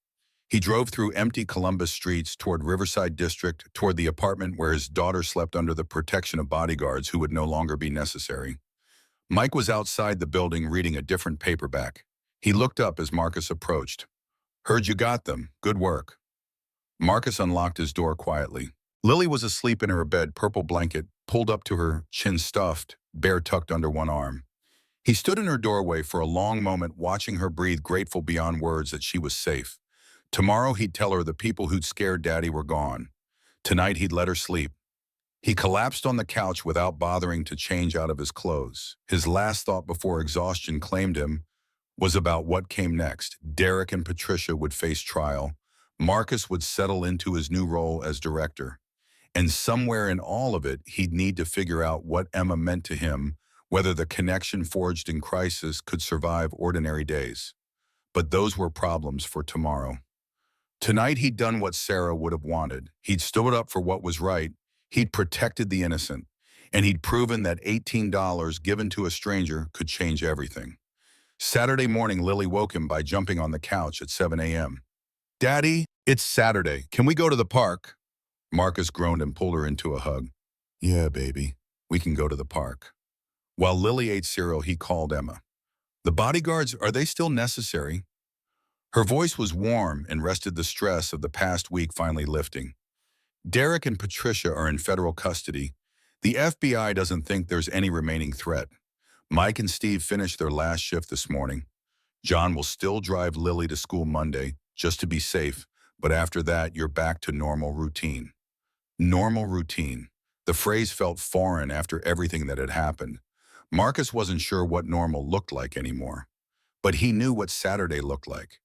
He drove through empty Columbus streets toward Riverside District, toward the apartment where his daughter slept under the protection of bodyguards who would no longer be necessary. Mike was outside the building reading a different paperback. He looked up as Marcus approached. "Heard you got them. Good work." Marcus unlocked his door quietly. Lily was asleep in her bed, purple blanket pulled up to her chin, stuffed, bear tucked under one arm. He stood in her doorway for a long moment, watching her breathe, grateful beyond words that she was safe. Tomorrow he'd tell her the people who'd scared Daddy were gone. Tonight he'd let her sleep. He collapsed on the couch without bothering to change out of his clothes. His last thought before exhaustion claimed him was about what came next. Derek and Patricia would face trial. Marcus would settle into his new role as director. And somewhere in all of it, he'd need to figure out what Emma meant to him, whether the connection forged in crisis could survive ordinary days. But those were problems for tomorrow. Tonight he'd done what Sarah would have wanted. He'd stood up for what was right. He'd protected the innocent. And he'd proven that $18 given to a stranger could change everything. Saturday morning, Lily woke him by jumping on the couch at 7 a.m. "Daddy, it's Saturday. Can we go to the park?" Marcus groaned and pulled her into a hug. "Yeah, baby, we can go to the park." While Lily ate cereal, he called Emma. "The bodyguards, are they still necessary?" Her voice was warm and rested the stress of the past week finally lifting. "Derek and Patricia are in federal custody. The FBI doesn't think there's any remaining threat. Mike and Steve finished their last shift this morning. John will still drive Lily to school Monday, just to be safe, but after that, you're back to normal routine." Normal routine. The phrase felt foreign after everything that had happened. Marcus wasn't sure what normal looked like anymore. But he knew what Saturday looked like.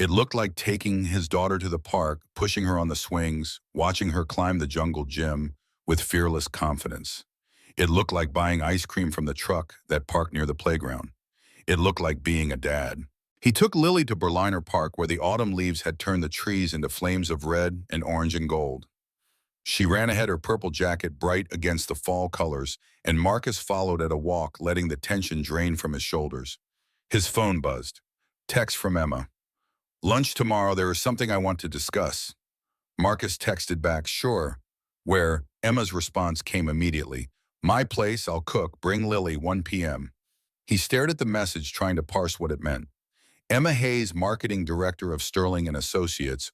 It looked like taking his daughter to the park, pushing her on the swings, watching her climb the jungle gym with fearless confidence. It looked like buying ice cream from the truck that parked near the playground. It looked like being a dad. He took Lily to Berliner Park where the autumn leaves had turned the trees into flames of red and orange and gold. She ran ahead, her purple jacket bright against the fall colors, and Marcus followed at a walk, letting the tension drain from his shoulders. His phone buzzed. Text from Emma. Lunch tomorrow, there is something I want to discuss. Marcus texted back, sure, where Emma's response came immediately. My place, I'll cook, bring Lily 1 p.m. He stared at the message, trying to parse what it meant. Emma Hayes, marketing director of Sterling and Associates,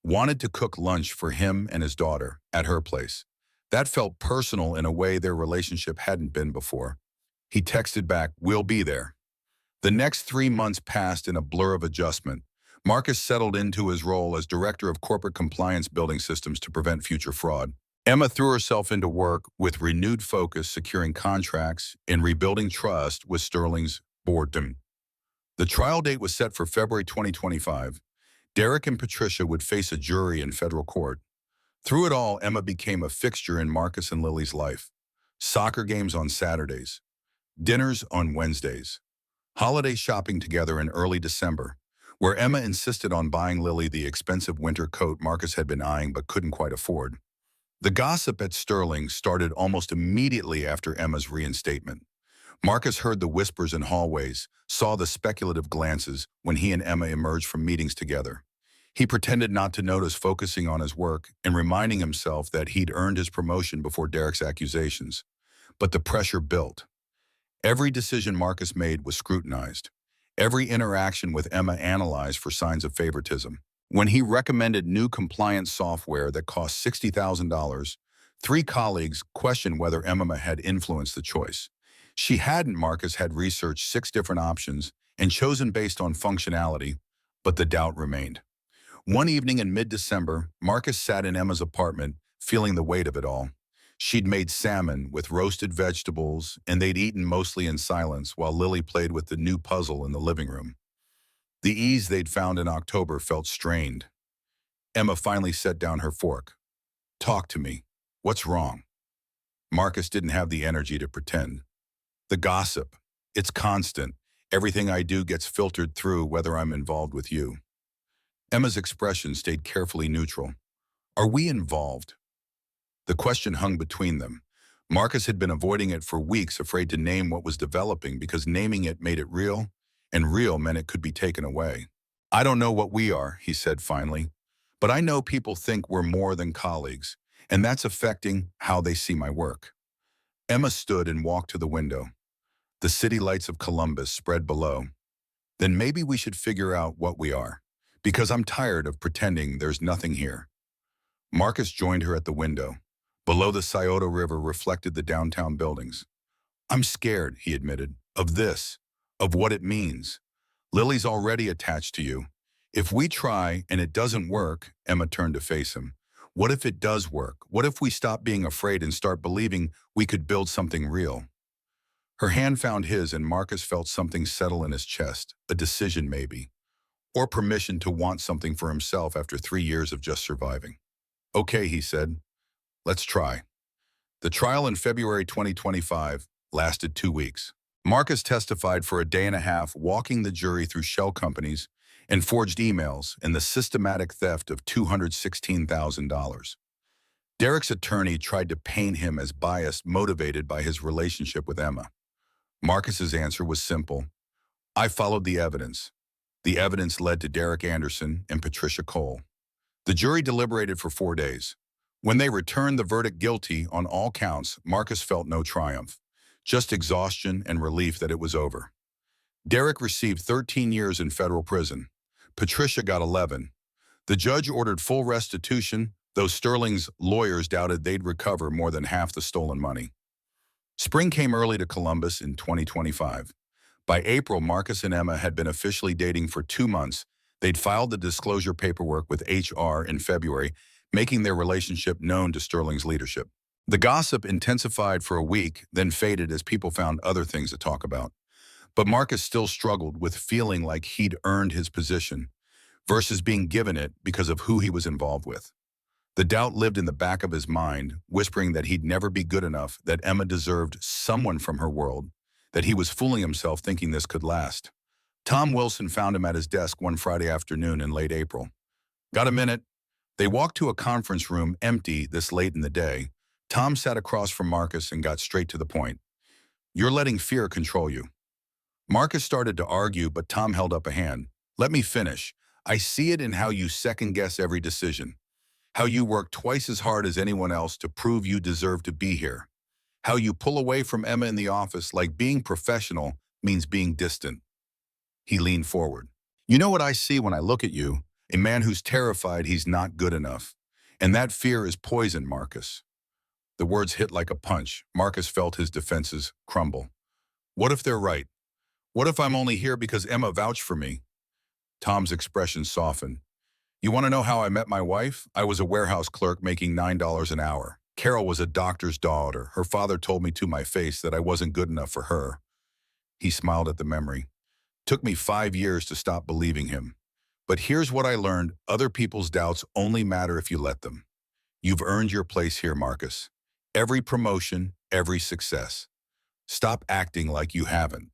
wanted to cook lunch for him and his daughter at her place. That felt personal in a way their relationship hadn't been before. He texted back, we'll be there. The next 3 months passed in a blur of adjustment. Marcus settled into his role as director of corporate compliance, building systems to prevent future fraud. Emma threw herself into work with renewed focus, securing contracts and rebuilding trust with Sterling's board. The trial date was set for February 2025. Derek and Patricia would face a jury in federal court. Through it all, Emma became a fixture in Marcus and Lily's life. Soccer games on Saturdays, dinners on Wednesdays, holiday shopping together in early December, where Emma insisted on buying Lily the expensive winter coat Marcus had been eyeing but couldn't quite afford. The gossip at Sterling started almost immediately after Emma's reinstatement. Marcus heard the whispers in hallways, saw the speculative glances when he and Emma emerged from meetings together. He pretended not to notice, focusing on his work and reminding himself that he'd earned his promotion before Derek's accusations. But the pressure built. Every decision Marcus made was scrutinized. Every interaction with Emma analyzed for signs of favoritism. When he recommended new compliance software that cost $60,000, 3 colleagues questioned whether Emma had influenced the choice. She hadn't. Marcus had researched 6 different options and chosen based on functionality, but the doubt remained. One evening in mid-December, Marcus sat in Emma's apartment, feeling the weight of it all. She'd made salmon with roasted vegetables, and they'd eaten mostly in silence while Lily played with the new puzzle in the living room. The ease they'd found in October felt strained. Emma finally set down her fork. Talk to me. What's wrong? Marcus didn't have the energy to pretend. The gossip. It's constant. Everything I do gets filtered through, whether I'm involved with you. Emma's expression stayed carefully neutral. Are we involved? The question hung between them. Marcus had been avoiding it for weeks, afraid to name what was developing because naming it made it real, and real meant it could be taken away. I don't know what we are, he said finally, but I know people think we're more than colleagues, and that's affecting how they see my work. Emma stood and walked to the window. The city lights of Columbus spread below. Then maybe we should figure out what we are, because I'm tired of pretending there's nothing here. Marcus joined her at the window. Below, the Scioto River reflected the downtown buildings. I'm scared, he admitted, of this, of what it means. Lily's already attached to you. If we try and it doesn't work, Emma turned to face him. What if it does work? What if we stop being afraid and start believing we could build something real? Her hand found his, and Marcus felt something settle in his chest, a decision maybe, or permission to want something for himself after 3 years of just surviving. Okay, he said, let's try. The trial in February 2025 lasted 2 weeks. Marcus testified for a day and a half, walking the jury through shell companies and forged emails and the systematic theft of $216,000. Derek's attorney tried to paint him as biased, motivated by his relationship with Emma. Marcus's answer was simple. I followed the evidence. The evidence led to Derek Anderson and Patricia Cole. The jury deliberated for 4 days. When they returned the verdict guilty on all counts, Marcus felt no triumph, just exhaustion and relief that it was over. Derek received 13 years in federal prison. Patricia got 11. The judge ordered full restitution, though Sterling's lawyers doubted they'd recover more than half the stolen money. Spring came early to Columbus in 2025. By April, Marcus and Emma had been officially dating for 2 months. They'd filed the disclosure paperwork with HR in February, making their relationship known to Sterling's leadership. The gossip intensified for a week, then faded as people found other things to talk about. But Marcus still struggled with feeling like he'd earned his position, versus being given it because of who he was involved with. The doubt lived in the back of his mind, whispering that he'd never be good enough, that Emma deserved someone from her world, that he was fooling himself thinking this could last. Tom Wilson found him at his desk one Friday afternoon in late April. "Got a minute?" They walked to a conference room empty this late in the day. Tom sat across from Marcus and got straight to the point. "You're letting fear control you." Marcus started to argue, but Tom held up a hand. "Let me finish. I see it in how you second-guess every decision. How you work twice as hard as anyone else to prove you deserve to be here. How you pull away from Emma in the office like being professional means being distant." He leaned forward. "You know what I see when I look at you? A man who's terrified he's not good enough. And that fear is poison, Marcus." The words hit like a punch. Marcus felt his defenses crumble. "What if they're right? What if I'm only here because Emma vouched for me?" Tom's expression softened. "You want to know how I met my wife? I was a warehouse clerk making $9 an hour. Carol was a doctor's daughter. Her father told me to my face that I wasn't good enough for her." He smiled at the memory. "Took me 5 years to stop believing him. But here's what I learned. Other people's doubts only matter if you let them. You've earned your place here, Marcus. Every promotion, every success. Stop acting like you haven't."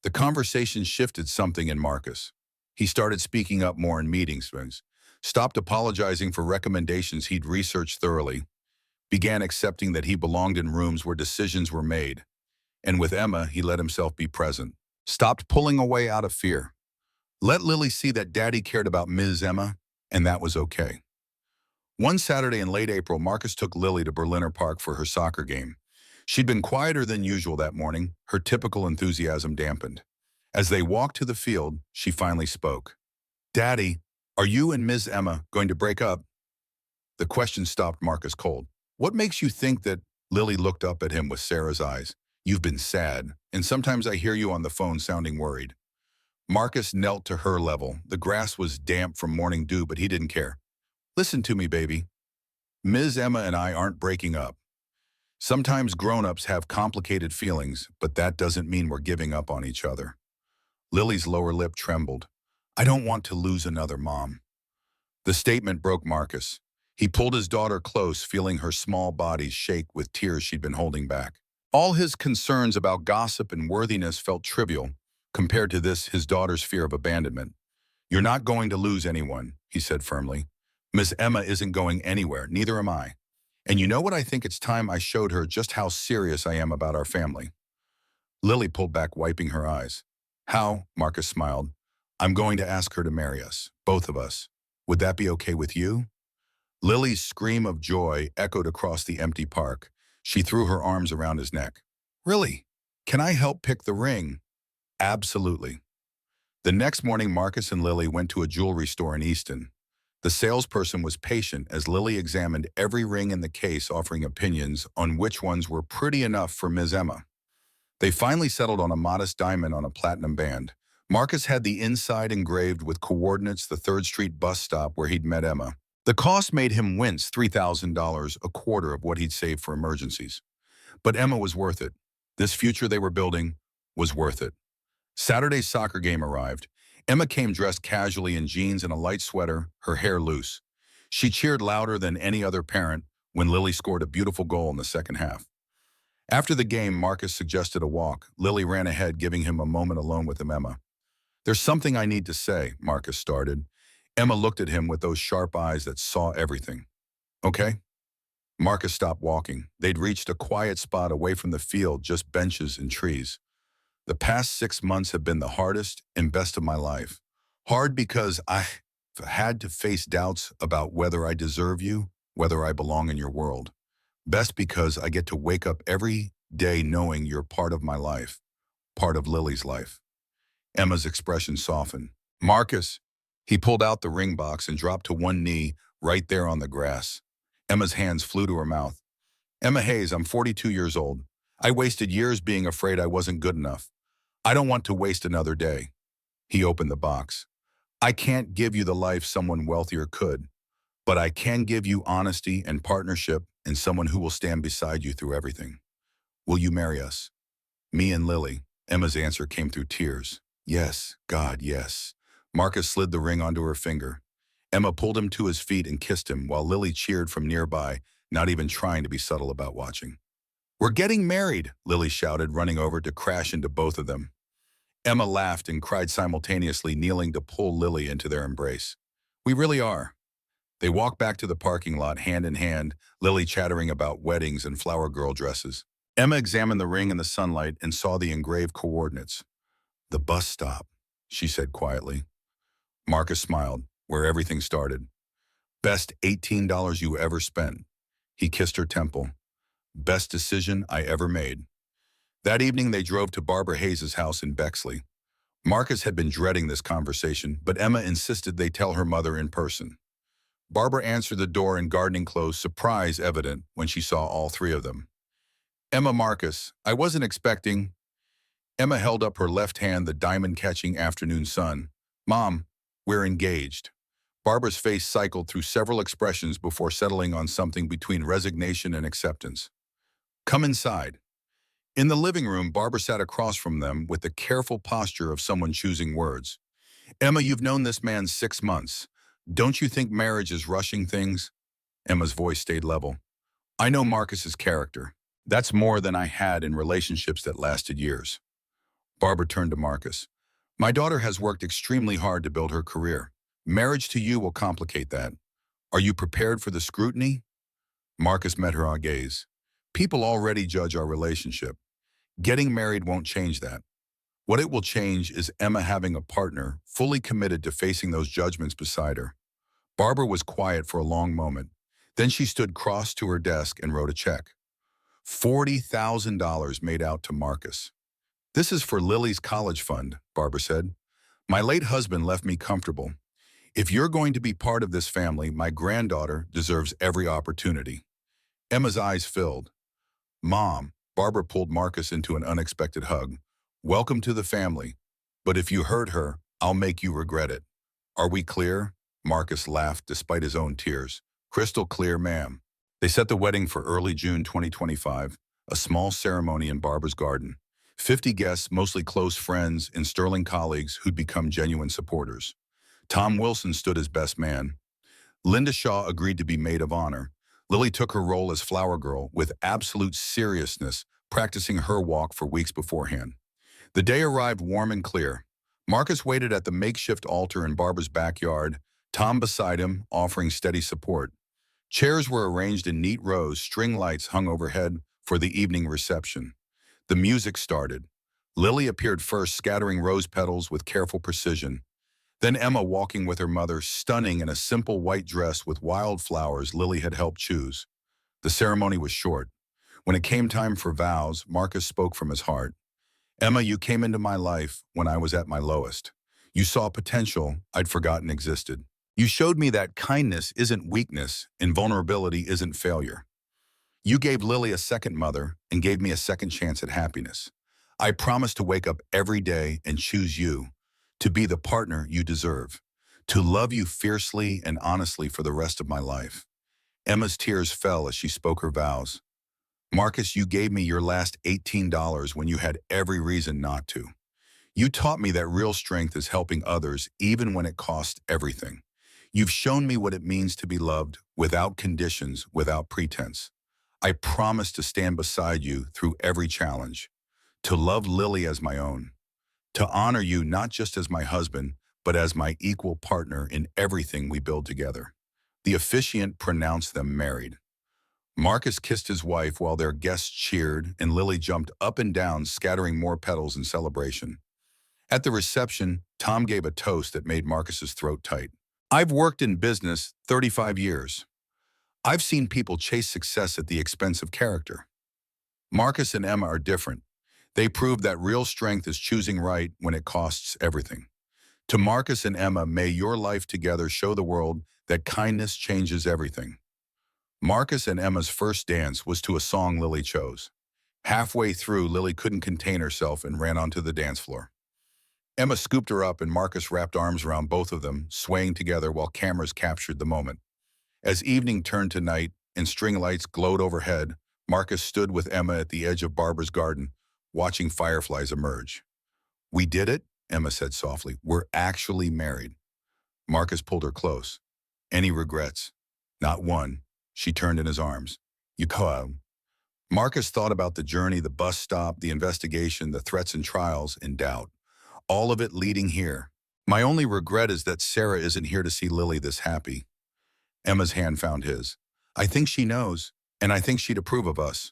The conversation shifted something in Marcus. He started speaking up more in meetings, stopped apologizing for recommendations he'd researched thoroughly, began accepting that he belonged in rooms where decisions were made. And with Emma, he let himself be present. Stopped pulling away out of fear. Let Lily see that Daddy cared about Ms. Emma, and that was okay. One Saturday in late April, Marcus took Lily to Berliner Park for her soccer game. She'd been quieter than usual that morning, her typical enthusiasm dampened. As they walked to the field, she finally spoke. "Daddy, are you and Ms. Emma going to break up?" The question stopped Marcus cold. "What makes you think that?" Lily looked up at him with Sarah's eyes. "You've been sad, and sometimes I hear you on the phone sounding worried." Marcus knelt to her level. The grass was damp from morning dew, but he didn't care. "Listen to me, baby. Ms. Emma and I aren't breaking up. Sometimes grown-ups have complicated feelings, but that doesn't mean we're giving up on each other." Lily's lower lip trembled. "I don't want to lose another mom." The statement broke Marcus. He pulled his daughter close, feeling her small body shake with tears she'd been holding back. All his concerns about gossip and worthiness felt trivial compared to this, his daughter's fear of abandonment. "You're not going to lose anyone," he said firmly. "Miss Emma isn't going anywhere, neither am I. And you know what? I think it's time I showed her just how serious I am about our family." Lily pulled back, wiping her eyes. "How?" Marcus smiled. "I'm going to ask her to marry us, both of us. Would that be okay with you?" Lily's scream of joy echoed across the empty park. She threw her arms around his neck. "Really? Can I help pick the ring?" "Absolutely." The next morning, Marcus and Lily went to a jewelry store in Easton. The salesperson was patient as Lily examined every ring in the case, offering opinions on which ones were pretty enough for Ms. Emma. They finally settled on a modest diamond on a platinum band. Marcus had the inside engraved with coordinates, the 3rd Street bus stop where he'd met Emma. The cost made him wince, $3,000, a quarter of what he'd saved for emergencies. But Emma was worth it. This future they were building was worth it. Saturday's soccer game arrived. Emma came dressed casually in jeans and a light sweater, her hair loose. She cheered louder than any other parent when Lily scored a beautiful goal in the second half. After the game, Marcus suggested a walk. Lily ran ahead, giving him a moment alone with Emma. "There's something I need to say," Marcus started. Emma looked at him with those sharp eyes that saw everything. "Okay?" Marcus stopped walking. They'd reached a quiet spot away from the field, just benches and trees. "The past 6 months have been the hardest and best of my life. Hard because I've had to face doubts about whether I deserve you, whether I belong in your world. Best because I get to wake up every day knowing you're part of my life, part of Lily's life." Emma's expression softened. "Marcus." He pulled out the ring box and dropped to one knee right there on the grass. Emma's hands flew to her mouth. "Emma Hayes, I'm 42 years old. I wasted years being afraid I wasn't good enough. I don't want to waste another day." He opened the box. "I can't give you the life someone wealthier could, but I can give you honesty and partnership and someone who will stand beside you through everything. Will you marry us?" "Me and Lily." Emma's answer came through tears. "Yes, God, yes." Marcus slid the ring onto her finger. Emma pulled him to his feet and kissed him while Lily cheered from nearby, not even trying to be subtle about watching. "We're getting married," Lily shouted, running over to crash into both of them. Emma laughed and cried simultaneously, kneeling to pull Lily into their embrace. "We really are." They walked back to the parking lot hand in hand, Lily chattering about weddings and flower girl dresses. Emma examined the ring in the sunlight and saw the engraved coordinates. "The bus stop," she said quietly. Marcus smiled, where everything started. "Best $18 you ever spent." He kissed her temple. "Best decision I ever made." That evening they drove to Barbara Hayes' house in Bexley. Marcus had been dreading this conversation, but Emma insisted they tell her mother in person. Barbara answered the door in gardening clothes, surprise evident when she saw all three of them. "Emma, Marcus, I wasn't expecting—" Emma held up her left hand, the diamond-catching afternoon sun. "Mom, we're engaged." Barbara's face cycled through several expressions before settling on something between resignation and acceptance. "Come inside." In the living room, Barbara sat across from them with the careful posture of someone choosing words. "Emma, you've known this man 6 months. Don't you think marriage is rushing things?" Emma's voice stayed level. "I know Marcus's character. That's more than I had in relationships that lasted years." Barbara turned to Marcus. "My daughter has worked extremely hard to build her career. Marriage to you will complicate that. Are you prepared for the scrutiny?" Marcus met her gaze. "People already judge our relationship. Getting married won't change that. What it will change is Emma having a partner fully committed to facing those judgments beside her." Barbara was quiet for a long moment. Then she stood cross to her desk and wrote a check. $40,000 made out to Marcus. "This is for Lily's college fund," Barbara said. "My late husband left me comfortable. If you're going to be part of this family, my granddaughter deserves every opportunity." Emma's eyes filled. "Mom," Barbara pulled Marcus into an unexpected hug. "Welcome to the family. But if you hurt her, I'll make you regret it. Are we clear?" Marcus laughed despite his own tears. "Crystal clear, ma'am." They set the wedding for early June 2025, a small ceremony in Barbara's garden. 50 guests, mostly close friends and sterling colleagues who'd become genuine supporters. Tom Wilson stood as best man. Linda Shaw agreed to be maid of honor. Lily took her role as flower girl with absolute seriousness, practicing her walk for weeks beforehand. The day arrived warm and clear. Marcus waited at the makeshift altar in Barbara's backyard, Tom beside him, offering steady support. Chairs were arranged in neat rows, string lights hung overhead for the evening reception. The music started. Lily appeared first, scattering rose petals with careful precision. Then Emma walking with her mother, stunning in a simple white dress with wildflowers Lily had helped choose. The ceremony was short. When it came time for vows, Marcus spoke from his heart. "Emma, you came into my life when I was at my lowest. You saw potential I'd forgotten existed. You showed me that kindness isn't weakness and vulnerability isn't failure. You gave Lily a second mother and gave me a second chance at happiness. I promise to wake up every day and choose you, to be the partner you deserve, to love you fiercely and honestly for the rest of my life." Emma's tears fell as she spoke her vows. "Marcus, you gave me your last $18 when you had every reason not to. You taught me that real strength is helping others even when it costs everything. You've shown me what it means to be loved without conditions, without pretense. I promise to stand beside you through every challenge, to love Lily as my own, to honor you not just as my husband, but as my equal partner in everything we build together." The officiant pronounced them married. Marcus kissed his wife while their guests cheered, and Lily jumped up and down, scattering more petals in celebration. At the reception, Tom gave a toast that made Marcus's throat tight. "I've worked in business 35 years. I've seen people chase success at the expense of character. Marcus and Emma are different. They prove that real strength is choosing right when it costs everything. To Marcus and Emma, may your life together show the world that kindness changes everything." Marcus and Emma's first dance was to a song Lily chose. Halfway through, Lily couldn't contain herself and ran onto the dance floor. Emma scooped her up and Marcus wrapped arms around both of them, swaying together while cameras captured the moment. As evening turned to night and string lights glowed overhead, Marcus stood with Emma at the edge of Barbara's garden, watching fireflies emerge. "We did it," Emma said softly. We're actually married. Marcus pulled her close. Any regrets? Not one. She turned in his arms. You come. Marcus thought about the journey, the bus stop, the investigation, the threats and trials, and doubt. All of it leading here. My only regret is that Sarah isn't here to see Lily this happy. Emma's hand found his. I think she knows, and I think she'd approve of us.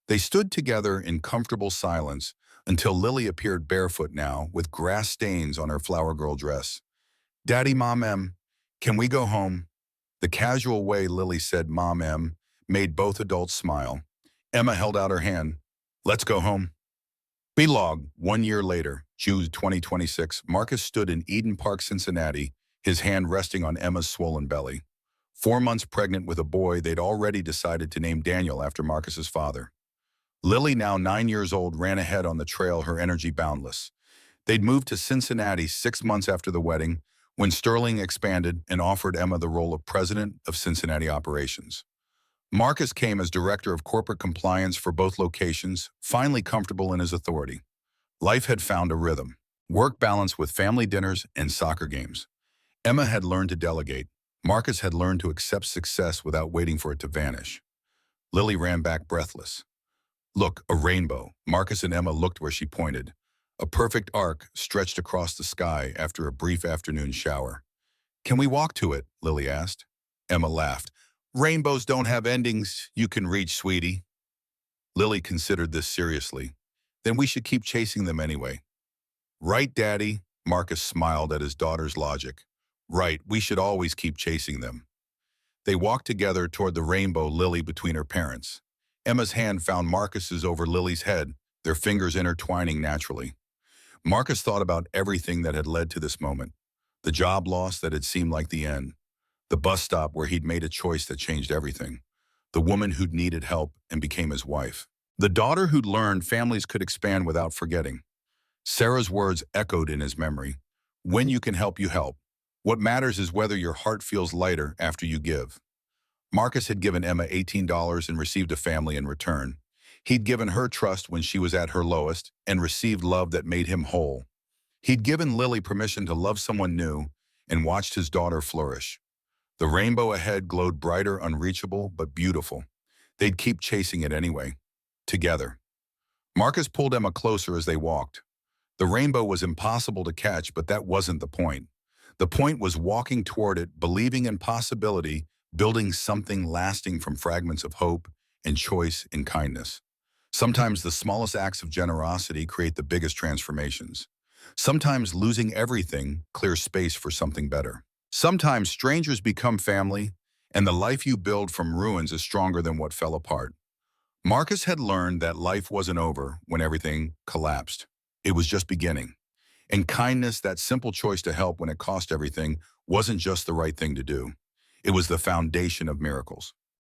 They stood together in comfortable silence until Lily appeared barefoot now, with grass stains on her flower girl dress. Daddy, Mom, Em, can we go home? The casual way Lily said Mom, Em made both adults smile. Emma held out her hand. Let's go home. Log, 1 year later, June 2026, Marcus stood in Eden Park, Cincinnati, his hand resting on Emma's swollen belly. 4 months pregnant with a boy they'd already decided to name Daniel after Marcus's father. Lily, now 9 years old, ran ahead on the trail, her energy boundless. They'd moved to Cincinnati 6 months after the wedding, when Sterling expanded and offered Emma the role of president of Cincinnati operations. Marcus came as director of corporate compliance for both locations, finally comfortable in his authority. Life had found a rhythm, work balance with family dinners and soccer games. Emma had learned to delegate. Marcus had learned to accept success without waiting for it to vanish. Lily ran back breathless. Look, a rainbow. Marcus and Emma looked where she pointed. A perfect arc stretched across the sky after a brief afternoon shower. Can we walk to it? Lily asked. Emma laughed. Rainbows don't have endings you can reach, sweetie. Lily considered this seriously. Then we should keep chasing them anyway. Right, Daddy? Marcus smiled at his daughter's logic. Right, we should always keep chasing them. They walked together toward the rainbow, Lily between her parents. Emma's hand found Marcus's over Lily's head, their fingers intertwining naturally. Marcus thought about everything that had led to this moment. The job loss that had seemed like the end. The bus stop where he'd made a choice that changed everything. The woman who'd needed help and became his wife. The daughter who'd learned families could expand without forgetting. Sarah's words echoed in his memory. When you can help, you help. What matters is whether your heart feels lighter after you give. Marcus had given Emma $18 and received a family in return. He'd given her trust when she was at her lowest and received love that made him whole. He'd given Lily permission to love someone new and watched his daughter flourish. The rainbow ahead glowed brighter, unreachable, but beautiful. They'd keep chasing it anyway. Together. Marcus pulled Emma closer as they walked. The rainbow was impossible to catch, but that wasn't the point. The point was walking toward it, believing in possibility, building something lasting from fragments of hope and choice and kindness. Sometimes the smallest acts of generosity create the biggest transformations. Sometimes losing everything clears space for something better. Sometimes strangers become family, and the life you build from ruins is stronger than what fell apart. Marcus had learned that life wasn't over when everything collapsed. It was just beginning. And kindness, that simple choice to help when it cost everything, wasn't just the right thing to do. It was the foundation of miracles.